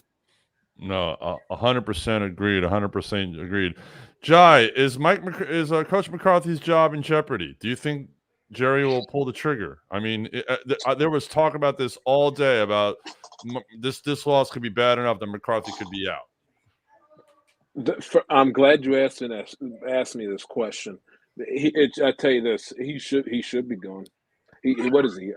No, 100% agreed. 100% agreed. Jai, is Coach McCarthy's job in jeopardy? Do you think Jerry will pull the trigger? I mean, there was talk about this all day about this loss could be bad enough that McCarthy could be out. I'm glad you asked me this question. I tell you this, he should be gone. What is he?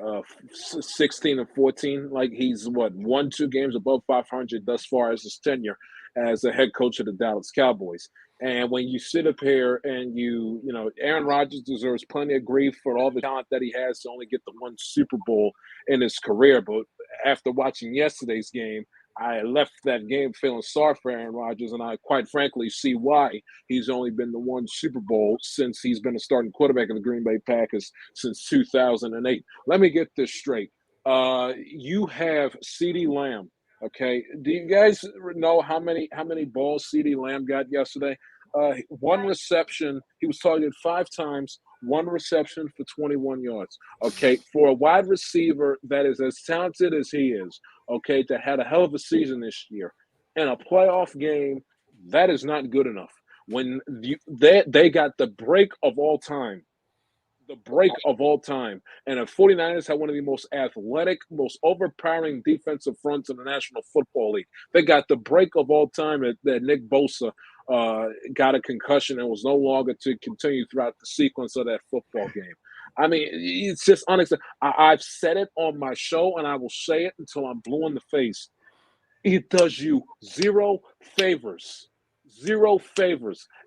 16-14. Like he's 1-2 games above 500 thus far as his tenure as the head coach of the Dallas Cowboys. And when you sit up here and Aaron Rodgers deserves plenty of grief for all the talent that he has to only get the one Super Bowl in his career. But after watching yesterday's game, I left that game feeling sorry for Aaron Rodgers, and I quite frankly see why he's only been the one Super Bowl since he's been a starting quarterback of the Green Bay Packers since 2008. Let me get this straight. You have CeeDee Lamb. Okay, do you guys know how many balls CeeDee Lamb got yesterday? One reception. He was targeted 5 times. One reception for 21 yards. Okay, for a wide receiver that is as talented as he is, okay, that had a hell of a season this year, in a playoff game, that is not good enough. When they got the break of all time, the break of all time. And the 49ers had one of the most athletic, most overpowering defensive fronts in the National Football League. They got the break of all time that Nick Bosa got a concussion and was no longer to continue throughout the sequence of that football game. I mean, it's just unacceptable. I've said it on my show, and I will say it until I'm blue in the face. It does you zero favors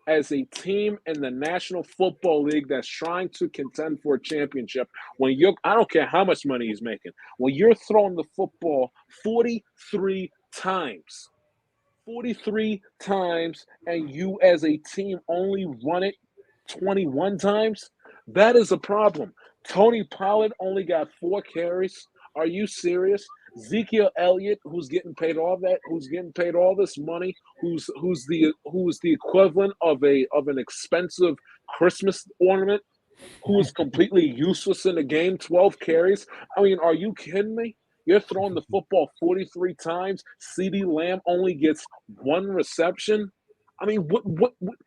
as a team in the National Football League that's trying to contend for a championship. I don't care how much money he's making, when you're throwing the football 43 times, and you as a team only run it 21 times, that is a problem. Tony Pollard only got 4 carries. Are you serious? Ezekiel Elliott, who's getting paid all this money, who's the equivalent of an expensive Christmas ornament, who is completely useless in the game, 12 carries. I mean, are you kidding me? You're throwing the football 43 times. CeeDee Lamb only gets 1 reception. I mean,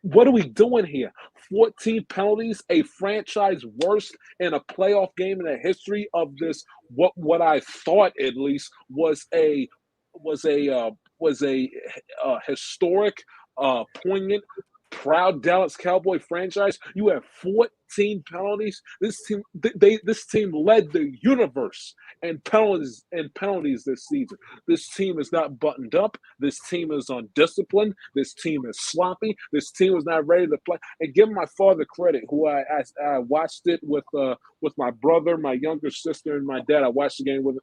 what are we doing here? 14 penalties, a franchise worst in a playoff game in the history of this. What I thought at least was a historic, poignant, proud Dallas Cowboy franchise. You have 14 penalties. This team led the universe in penalties this season. This team is not buttoned up. This team is undisciplined. This team is sloppy. This team is not ready to play. And give my father credit, who I watched it with my brother, my younger sister, and my dad. I watched the game with the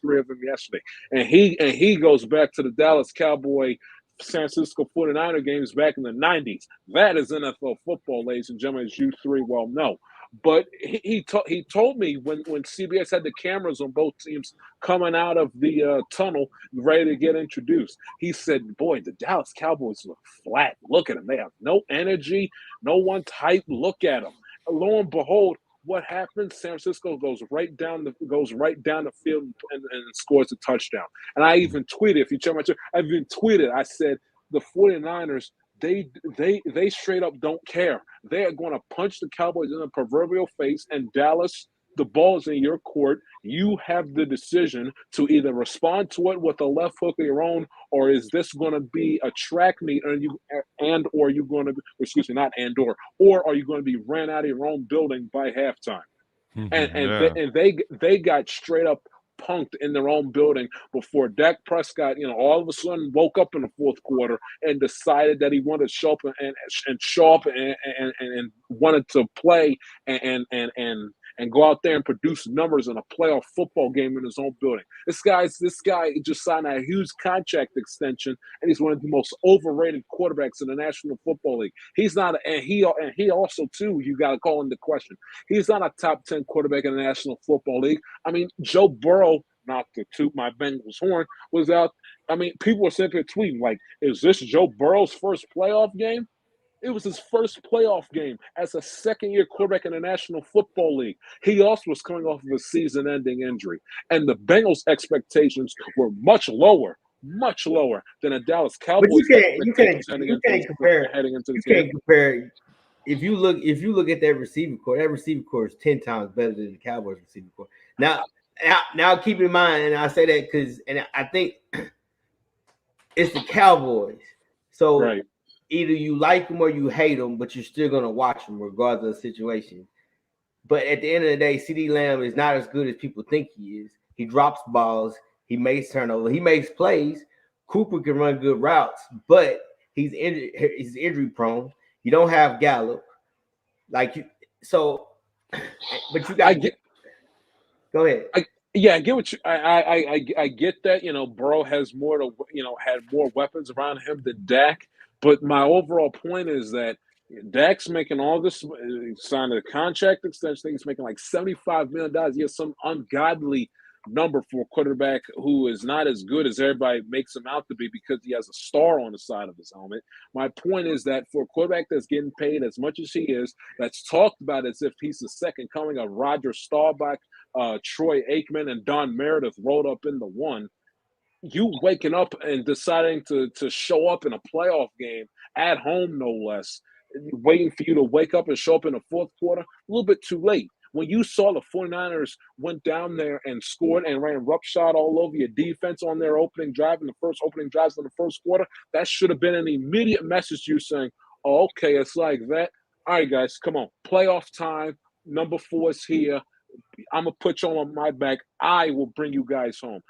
3 of them yesterday, and he goes back to the Dallas Cowboy San Francisco 49er games back in the 90s. That is NFL football, ladies and gentlemen, as you 3 well know. But he told me when CBS had the cameras on both teams coming out of the tunnel, ready to get introduced, he said, boy, the Dallas Cowboys look flat. Look at them. They have no energy, no one type. Look at them. Lo and behold, what happens? San Francisco goes right down the field and scores a touchdown. And I even tweeted, if you check my Twitter, I said the 49ers, they straight up don't care. They are going to punch the Cowboys in the proverbial face. And Dallas, the ball is in your court. You have the decision to either respond to it with a left hook of your own, or is this going to be a track meet, or are you going to be ran out of your own building by halftime? And they got straight up punked in their own building before Dak Prescott, all of a sudden woke up in the fourth quarter and decided that he wanted to show up and wanted to play and go out there and produce numbers in a playoff football game in his own building. This guy just signed a huge contract extension, and he's one of the most overrated quarterbacks in the National Football League. He's not, and he also too, you got to call into question. He's not a top 10 quarterback in the National Football League. I mean, Joe Burrow, not to toot my Bengals horn, was out. I mean, people were simply tweeting like, "Is this Joe Burrow's first playoff game?" It was his first playoff game as a second-year quarterback in the National Football League. He also was coming off of a season-ending injury. And the Bengals' expectations were much lower than a Dallas Cowboys. But you can't compare. If you look at that receiver core is 10 times better than the Cowboys receiver core. Now keep in mind, and I say that because I think it's the Cowboys. So right. Either you like them or you hate them, but you're still going to watch them regardless of the situation. But at the end of the day, CeeDee Lamb is not as good as people think he is. He drops balls. He makes turnovers. He makes plays. Cooper can run good routes, but he's injury prone. You don't have Gallup. But you got to go ahead. I get what I get that, Burrow has had more weapons around him than Dak. But my overall point is that Dak's making all this, signed a contract extension. He's making like $75 million. He has some ungodly number for a quarterback who is not as good as everybody makes him out to be because he has a star on the side of his helmet. My point is that for a quarterback that's getting paid as much as he is, that's talked about as if he's the second coming of Roger Staubach, Troy Aikman, and Don Meredith rolled up into one, you waking up and deciding to show up in a playoff game at home, no less, waiting for you to wake up and show up in the fourth quarter, a little bit too late. When you saw the 49ers went down there and scored and ran roughshod all over your defense on their opening drive in the first opening drives in the first quarter, that should have been an immediate message to you saying, oh, okay, it's like that. All right, guys, come on. Playoff time. Number 4 is here. I'm going to put you on my back. I will bring you guys home.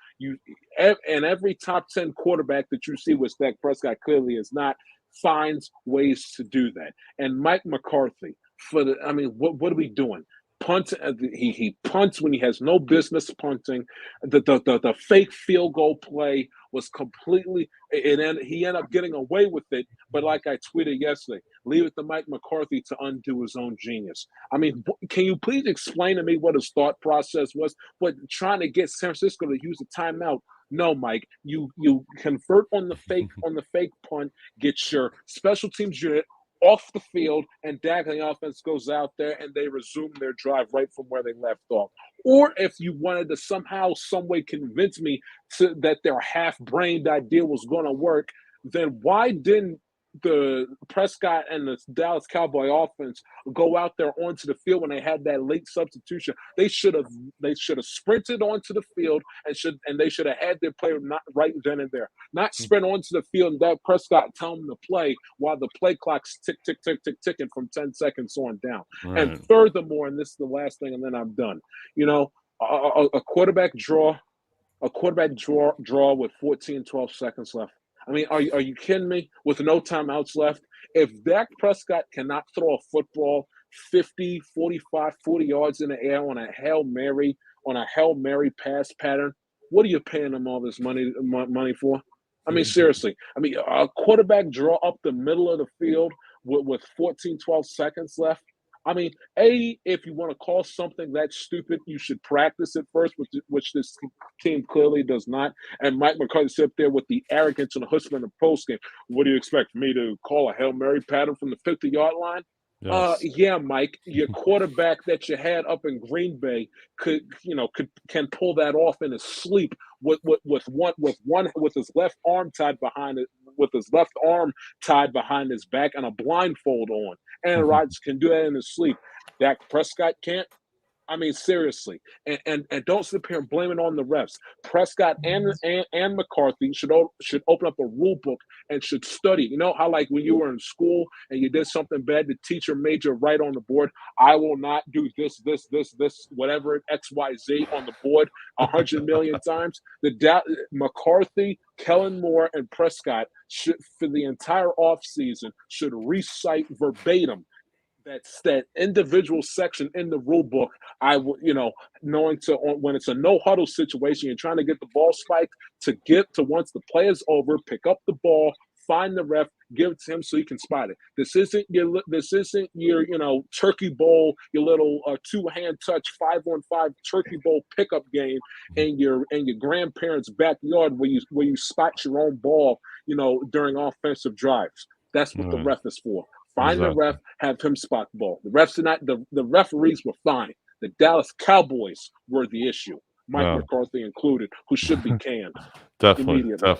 And every top 10 quarterback that you see, which Dak Prescott clearly is not, finds ways to do that. And Mike McCarthy, what are we doing? Punt. He punts when he has no business punting. The fake field goal play was completely, and then he ended up getting away with it. But like I tweeted yesterday, leave it to Mike McCarthy to undo his own genius. I mean, can you please explain to me what his thought process was? But trying to get San Francisco to use a timeout. No, Mike, you convert on the fake punt, get your special teams unit off the field, and Dak and the offense goes out there and they resume their drive right from where they left off. Or if you wanted to somehow, some way convince me that their half-brained idea was going to work, then why didn't the Prescott and the Dallas Cowboy offense go out there onto the field when they had that late substitution? They should have sprinted onto the field and they should have had their player not right then and there, not sprint onto the field and Dak Prescott tell them to play while the play clock's ticking from 10 seconds on down. Right. And furthermore, and this is the last thing, and then I'm done. A quarterback draw with 12 seconds left. I mean, are you kidding me? With no timeouts left, if Dak Prescott cannot throw a football 50, 45, 40 yards in the air on a Hail Mary pass pattern, what are you paying him all this money for? I mean, seriously. I mean, a quarterback draw up the middle of the field with 14, 12 seconds left. I mean, if you want to call something that stupid, you should practice it first, which this team clearly does not. And Mike McCarthy sit up there with the arrogance and the chutzpah in the postgame. What do you expect me to call a Hail Mary pattern from the 50-yard line? Yes. Yeah, Mike, your quarterback that you had up in Green Bay can pull that off in his sleep with his left arm tied behind it, with his left arm tied behind his back and a blindfold on. Aaron Rodgers can do that in his sleep. Dak Prescott can't. I mean, seriously, and don't sit here and blame it on the refs. Prescott and McCarthy should open up a rule book and should study. You know how, like, when you were in school and you did something bad, the teacher made you write on the board, I will not do this, whatever, XYZ on the board 100 million times. McCarthy, Kellen Moore, and Prescott should, for the entire offseason, should recite verbatim that individual section in the rule book. Knowing when it's a no huddle situation, you're trying to get the ball spiked to get to, once the play is over, pick up the ball, find the ref, give it to him so he can spot it. This isn't your turkey bowl, your little 2-hand touch 5-on-5 turkey bowl pickup game in your grandparents' backyard where you spot your own ball, during offensive drives. That's what the ref is for. Find the ref, have him spot the ball. The refs are not. The referees were fine. The Dallas Cowboys were the issue, Mike McCarthy included, who should be canned. Definitely. Yeah.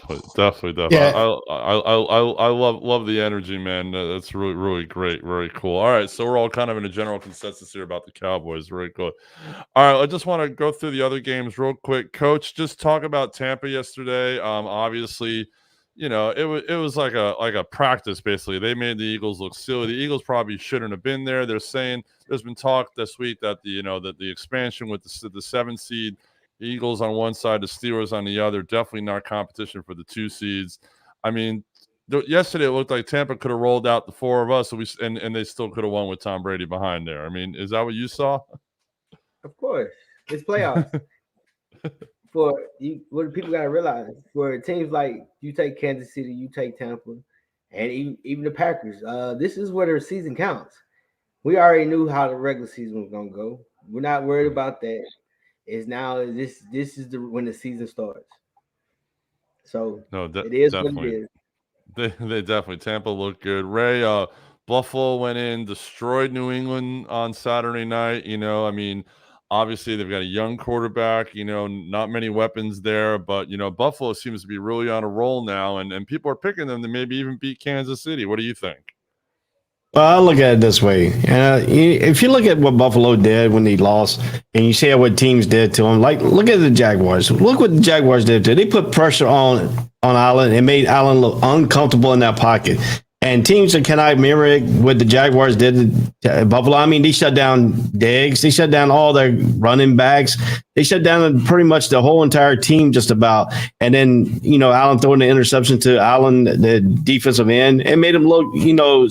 I love the energy, man. That's really, really great. Very cool. All right, so we're all kind of in a general consensus here about the Cowboys. Very good. All right, I just want to go through the other games real quick. Coach, just talk about Tampa yesterday. Obviously, it was like a practice, basically. They made the Eagles look silly. The Eagles probably shouldn't have been there. They're saying there's been talk this week that that the expansion with the 7 seed, Eagles on one side, the Steelers on the other, definitely not competition for the 2 seeds. I mean, yesterday it looked like Tampa could have rolled out the 4 of us, and they still could have won with Tom Brady behind there. I mean, is that what you saw? Of course, it's playoffs. What people got to realize, for teams like, you take Kansas City, you take Tampa, and even the Packers, this is where their season counts. We already knew how the regular season was going to go. We're not worried about that. It's now this is when the season starts. So it is definitely. What it is. They definitely, Tampa looked good. Ray, Buffalo went in, destroyed New England on Saturday night. I mean, obviously, they've got a young quarterback, not many weapons there, but, Buffalo seems to be really on a roll now, and people are picking them to maybe even beat Kansas City. What do you think? Well, I look at it this way. If you look at what Buffalo did when they lost, and you see what teams did to them, like look at the Jaguars. Look what the Jaguars did to them. They put pressure on Allen and made Allen look uncomfortable in that pocket. And teams that cannot mimic what the Jaguars did to Buffalo. I mean, they shut down Diggs. They shut down all their running backs. They shut down pretty much the whole entire team just about. And then, Allen throwing the interception to Allen, the defensive end, and made him look,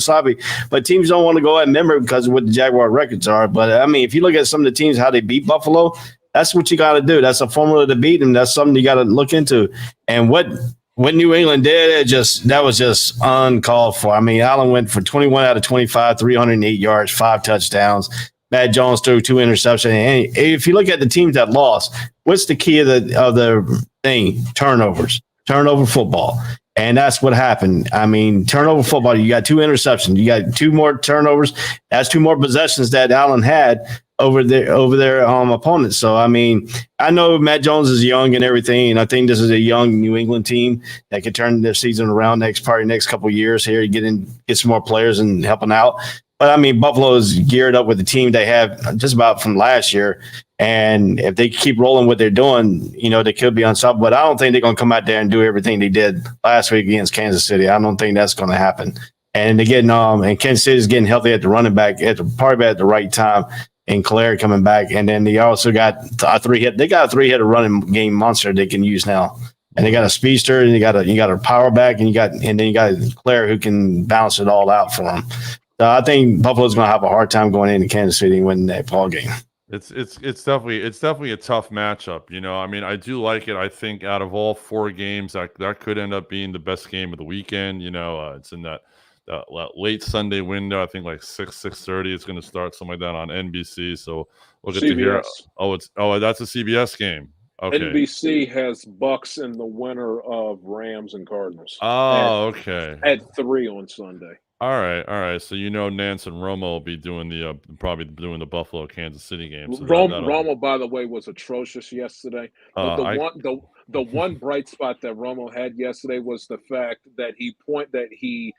sloppy. But teams don't want to go ahead and remember because of what the Jaguar records are. But, I mean, if you look at some of the teams, how they beat Buffalo, that's what you got to do. That's a formula to beat them. That's something you got to look into. And what New England did, that was just uncalled for. I mean, Allen went for 21 out of 25, 308 yards, 5 touchdowns. Matt Jones threw 2 interceptions. And if you look at the teams that lost, what's the key of the thing? Turnovers, turnover football. And that's what happened. I mean, turnover football, you got 2 interceptions. You got 2 more turnovers. That's 2 more possessions that Allen had over their opponents. So, I mean, I know Matt Jones is young and everything, and I think this is a young New England team that could turn their season around next couple of years here, get some more players and helping out. But, I mean, Buffalo is geared up with the team they have just about from last year. And if they keep rolling what they're doing, they could be unstoppable. But I don't think they're going to come out there and do everything they did last week against Kansas City. I don't think that's going to happen. And they're getting and Kansas City is getting healthy at the running back probably at the right time. And Claire coming back, and then they also got a 3-hit. They got a 3-hitter running game monster they can use now, and they got a speedster, and you got a power back, and then you got Claire who can balance it all out for them. So I think Buffalo's going to have a hard time going into Kansas City and winning that ball game. It's definitely a tough matchup. I mean, I do like it. I think out of all 4 games, that could end up being the best game of the weekend. It's in that late Sunday window. I think like 6:30. It's going to start something like that on NBC. So we'll get to hear. That's a CBS game. Okay. NBC has Bucks and the winner of Rams and Cardinals. Okay. At 3 on Sunday. All right. So Nance and Romo will be doing probably doing the Buffalo Kansas City game. So Romo, by the way, was atrocious yesterday. But the one bright spot that Romo had yesterday was the fact that he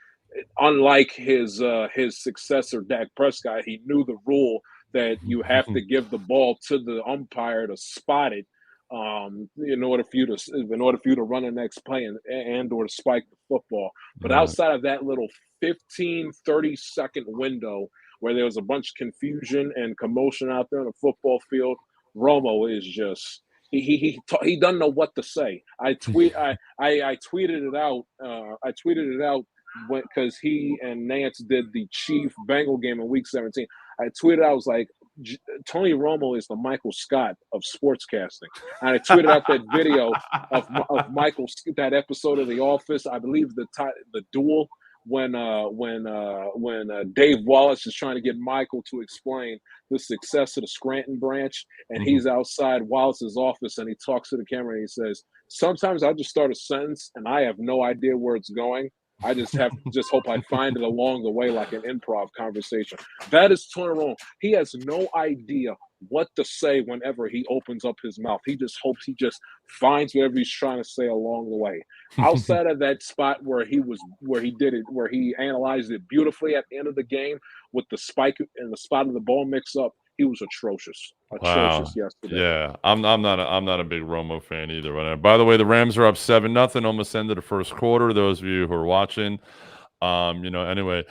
unlike his successor Dak Prescott, he knew the rule that you have to give the ball to the umpire to spot it in order for you to run the next play and or to spike the football. But outside of that little 15-30 second window where there was a bunch of confusion and commotion out there on the football field, Romo is just he doesn't know what to say. I tweeted it out. I tweeted it out because he and Nance did the Chief Bengal game in Week 17. I tweeted, I was like, Tony Romo is the Michael Scott of sportscasting. And I tweeted out that video of Michael, that episode of The Office. I believe the duel when Dave Wallace is trying to get Michael to explain the success of the Scranton branch, and he's outside Wallace's office, and he talks to the camera and he says, "Sometimes I just start a sentence and I have no idea where it's going. I just hope I find it along the way, like an improv conversation." That is Tony Romo. He has no idea what to say whenever he opens up his mouth. He just hopes he just finds whatever he's trying to say along the way. Outside of that spot where he analyzed it beautifully at the end of the game with the spike and the spot of the ball mix up, he was atrocious yesterday. Yeah, I'm not a big Romo fan either. By the way, the Rams are up 7-0, almost ended the first quarter. Those of you who are watching, anyway,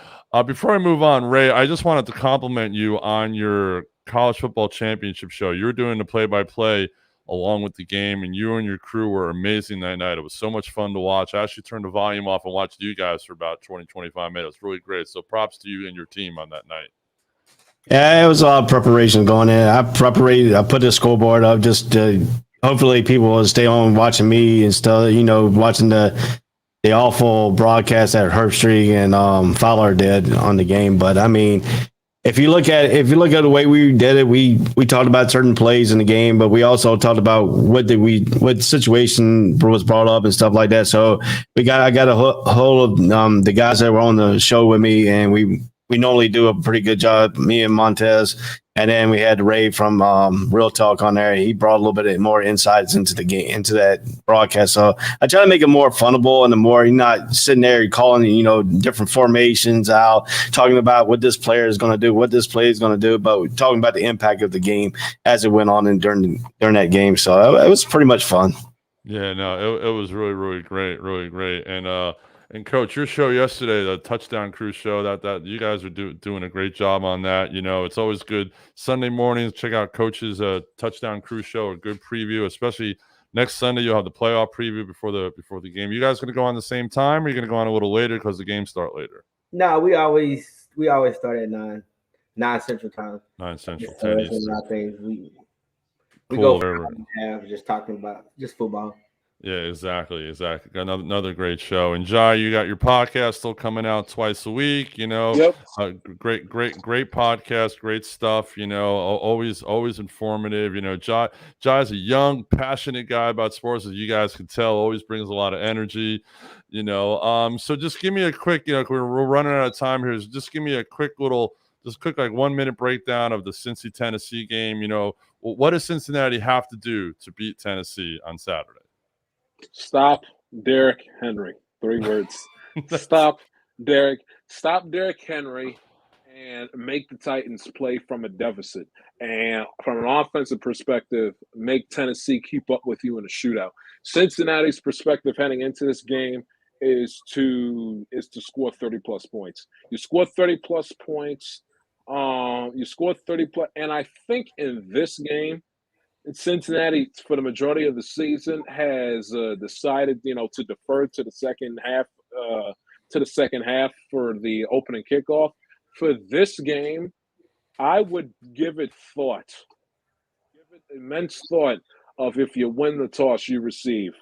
before I move on, Ray, I just wanted to compliment you on your college football championship show. You were doing the play-by-play along with the game, and you and your crew were amazing that night. It was so much fun to watch. I actually turned the volume off and watched you guys for about 20-25 minutes. Really great. So props to you and your team on that night. Yeah, it was all preparation going in. I put the scoreboard up just hopefully people will stay on watching me and stuff, watching the awful broadcast that Herbstreit and Fowler did on the game. But I mean, if you look at the way we did it, we talked about certain plays in the game, but we also talked about what situation was brought up and stuff like that. So I got a hold of the guys that were on the show with me, and we normally do a pretty good job, me and Montez, And then we had Ray from Real Talk on there. He brought a little bit more insights into the game, into that broadcast. So I try to make it more funnable and the more you're not sitting there calling, different formations out, talking about what this player is going to do, what this play is going to do, but talking about the impact of the game as it went on and during that game. So it was pretty much fun. Yeah, no, it was really, really great, really great. And Coach, your show yesterday, the Touchdown Crew show, that you guys are doing a great job on that. It's always good Sunday mornings. Check out Coach's Touchdown Crew show, a good preview, especially next Sunday. You'll have the playoff preview before the game. You guys going to go on the same time, or are you going to go on a little later because the games start later? No, we always start at 9 Central Time. 9 Central, 10 Eastern. We Cool. go for an hour and a half just talking about just football. Yeah, exactly. Got another great show. And Jai, you got your podcast still coming out twice a week. Yep. Great podcast, great stuff. Always informative. Jai's a young, passionate guy about sports, as you guys can tell. Always brings a lot of energy. So just give me a quick. We're running out of time here. So just give me a quick like 1 minute breakdown of the Cincy Tennessee game. What does Cincinnati have to do to beat Tennessee on Saturday? Stop Derrick Henry. 3 words. Stop Derrick Henry and make the Titans play from a deficit. And from an offensive perspective, make Tennessee keep up with you in a shootout. Cincinnati's perspective heading into this game is to score 30-plus points. You score 30-plus points. You score 30-plus. And I think in this game, Cincinnati, for the majority of the season, has decided, to defer to the second half for the opening kickoff. For this game, I would give it immense thought of if you win the toss, you receive.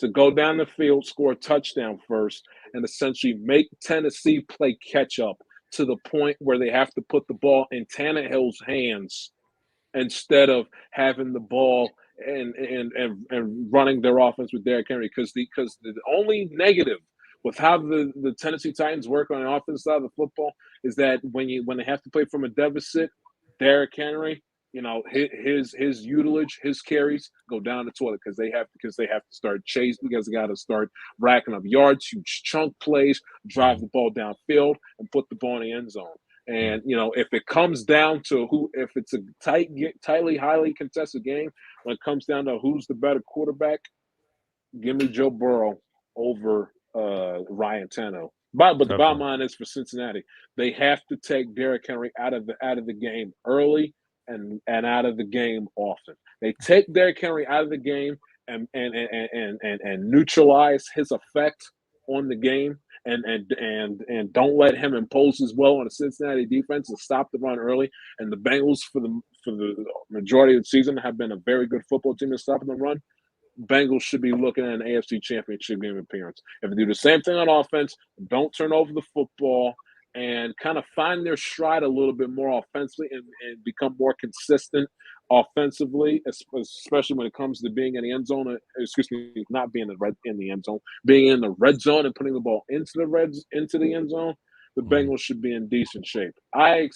To go down the field, score a touchdown first, and essentially make Tennessee play catch up to the point where they have to put the ball in Tannehill's hands instead of having the ball and running their offense with Derrick Henry. Because the only negative with how the Tennessee Titans work on the offensive side of the football is that when they have to play from a deficit, Derrick Henry, his utilage, his carries go down the toilet because they have to start chasing, because they got to start racking up yards, huge chunk plays, drive the ball downfield, and put the ball in the end zone. And, if it comes down to if it's a tightly, highly contested game, when it comes down to who's the better quarterback, give me Joe Burrow over Ryan Tannehill. But the bottom line is for Cincinnati, they have to take Derrick Henry out of the game early and out of the game often. They take Derrick Henry out of the game and neutralize his effect on the game. And don't let him impose his will on the Cincinnati defense and stop the run early. And the Bengals, for the majority of the season, have been a very good football team in stopping the run. Bengals should be looking at an AFC Championship game appearance. If they do the same thing on offense, don't turn over the football, and kind of find their stride a little bit more offensively and become more consistent offensively, especially when it comes to being in the end zone. Not being in the end zone, being in the red zone and putting the ball into the end zone. The Bengals should be in decent shape. I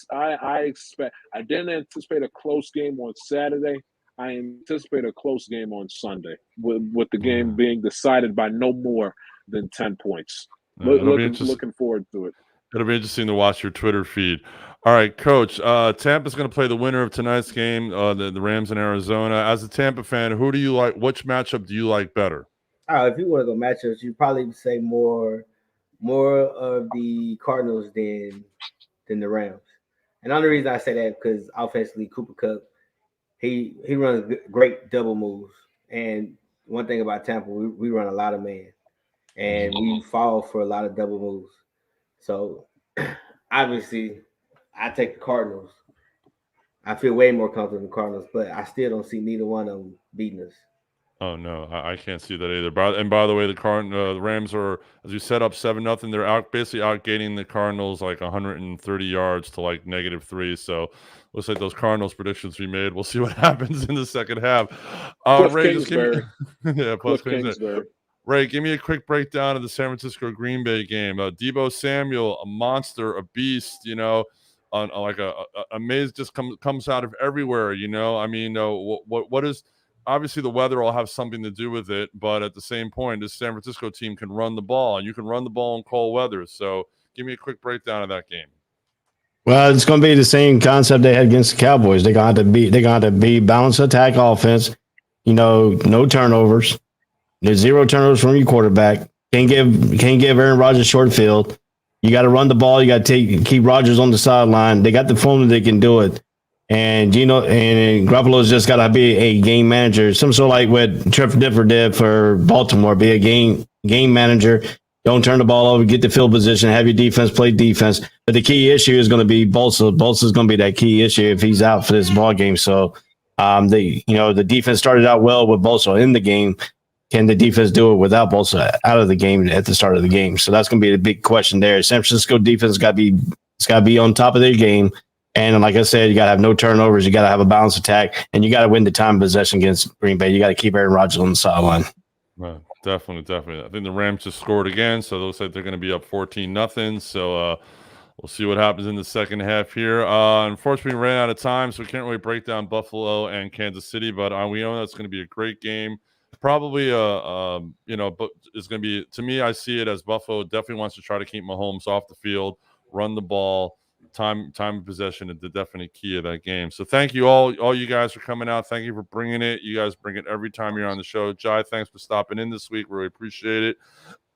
didn't anticipate a close game on Saturday. I anticipate a close game on Sunday, with the game being decided by no more than 10 points. Looking forward to it. It'll be interesting to watch your Twitter feed. All right, Coach. Tampa's going to play the winner of tonight's game, the Rams in Arizona. As a Tampa fan, who do you like? Which matchup do you like better? If you want to go matchups, you probably would say more of the Cardinals than the Rams. And the only reason I say that because offensively, Cooper Kupp, he runs great double moves. And one thing about Tampa, we run a lot of man, and we fall for a lot of double moves. So, obviously, I take the Cardinals. I feel way more comfortable in the Cardinals, but I still don't see neither one of them beating us. Oh, no, I can't see that either. By the way, the Rams are, as you set up 7-0. They're basically outgaining the Cardinals like 130 yards to like -3. So, looks like those Cardinals predictions we made. We'll see what happens in the second half. Ray, just give me, plus Kingsbury. Ray, give me a quick breakdown of the San Francisco Green Bay game. Deebo Samuel, a monster, a beast. on like a maze just comes out of everywhere. You know, I mean, what is obviously the weather will have something to do with it, but at the same point, this San Francisco team can run the ball, and you can run the ball in cold weather. So, give me a quick breakdown of that game. Well, it's going to be the same concept they had against the Cowboys. They're going to be balanced attack offense. You know, no turnovers. There's 0 turnovers from your quarterback. Can't give Aaron Rodgers short field. You got to run the ball. You got to keep Rodgers on the sideline. They got the formula. They can do it. And, you know, and Garoppolo's just got to be a game manager. Some sort of like what Trevor Difford did for Baltimore. Be a game manager. Don't turn the ball over. Get the field position. Have your defense play defense. But the key issue is going to be Bosa. Bosa's going to be that key issue if he's out for this ball game. So, the defense started out well with Bosa in the game. Can the defense do it without Bosa out of the game at the start of the game? So that's going to be the big question there. San Francisco defense got to be on top of their game. And like I said, you got to have no turnovers. You got to have a balanced attack, and you got to win the time possession against Green Bay. You got to keep Aaron Rodgers on the sideline. Right. Definitely. I think the Rams just scored again, so it looks like they're going to be up 14-0. So we'll see what happens in the second half here. Unfortunately, we ran out of time, so we can't really break down Buffalo and Kansas City, but we know that's going to be a great game. Probably, but it's going to be, to me, I see it as Buffalo definitely wants to try to keep Mahomes off the field, run the ball. Time of possession is the definite key of that game. So thank you all you guys for coming out. Thank you for bringing it. You guys bring it every time you're on the show. Jai, thanks for stopping in this week. Really appreciate it.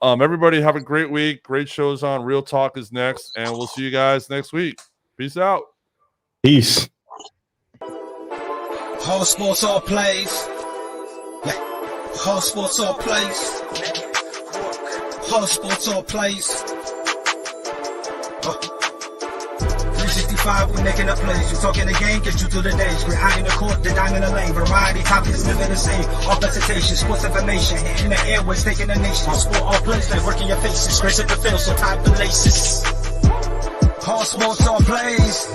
Everybody have a great week. Great shows on. Real Talk is next, and we'll see you guys next week. Peace out. Peace. Whole sports all plays. Yeah. Whole sports all plays. Whole sports all plays. 365, we're making up plays. You talking the game, get you through the days. We're high in the court, the dime in the lane. Variety, topics, living the same. All presentation, sports information. Hitting the airways, taking the nation. Sport all plays, like working your faces. Grace at the field, so tie the laces. All sports all plays.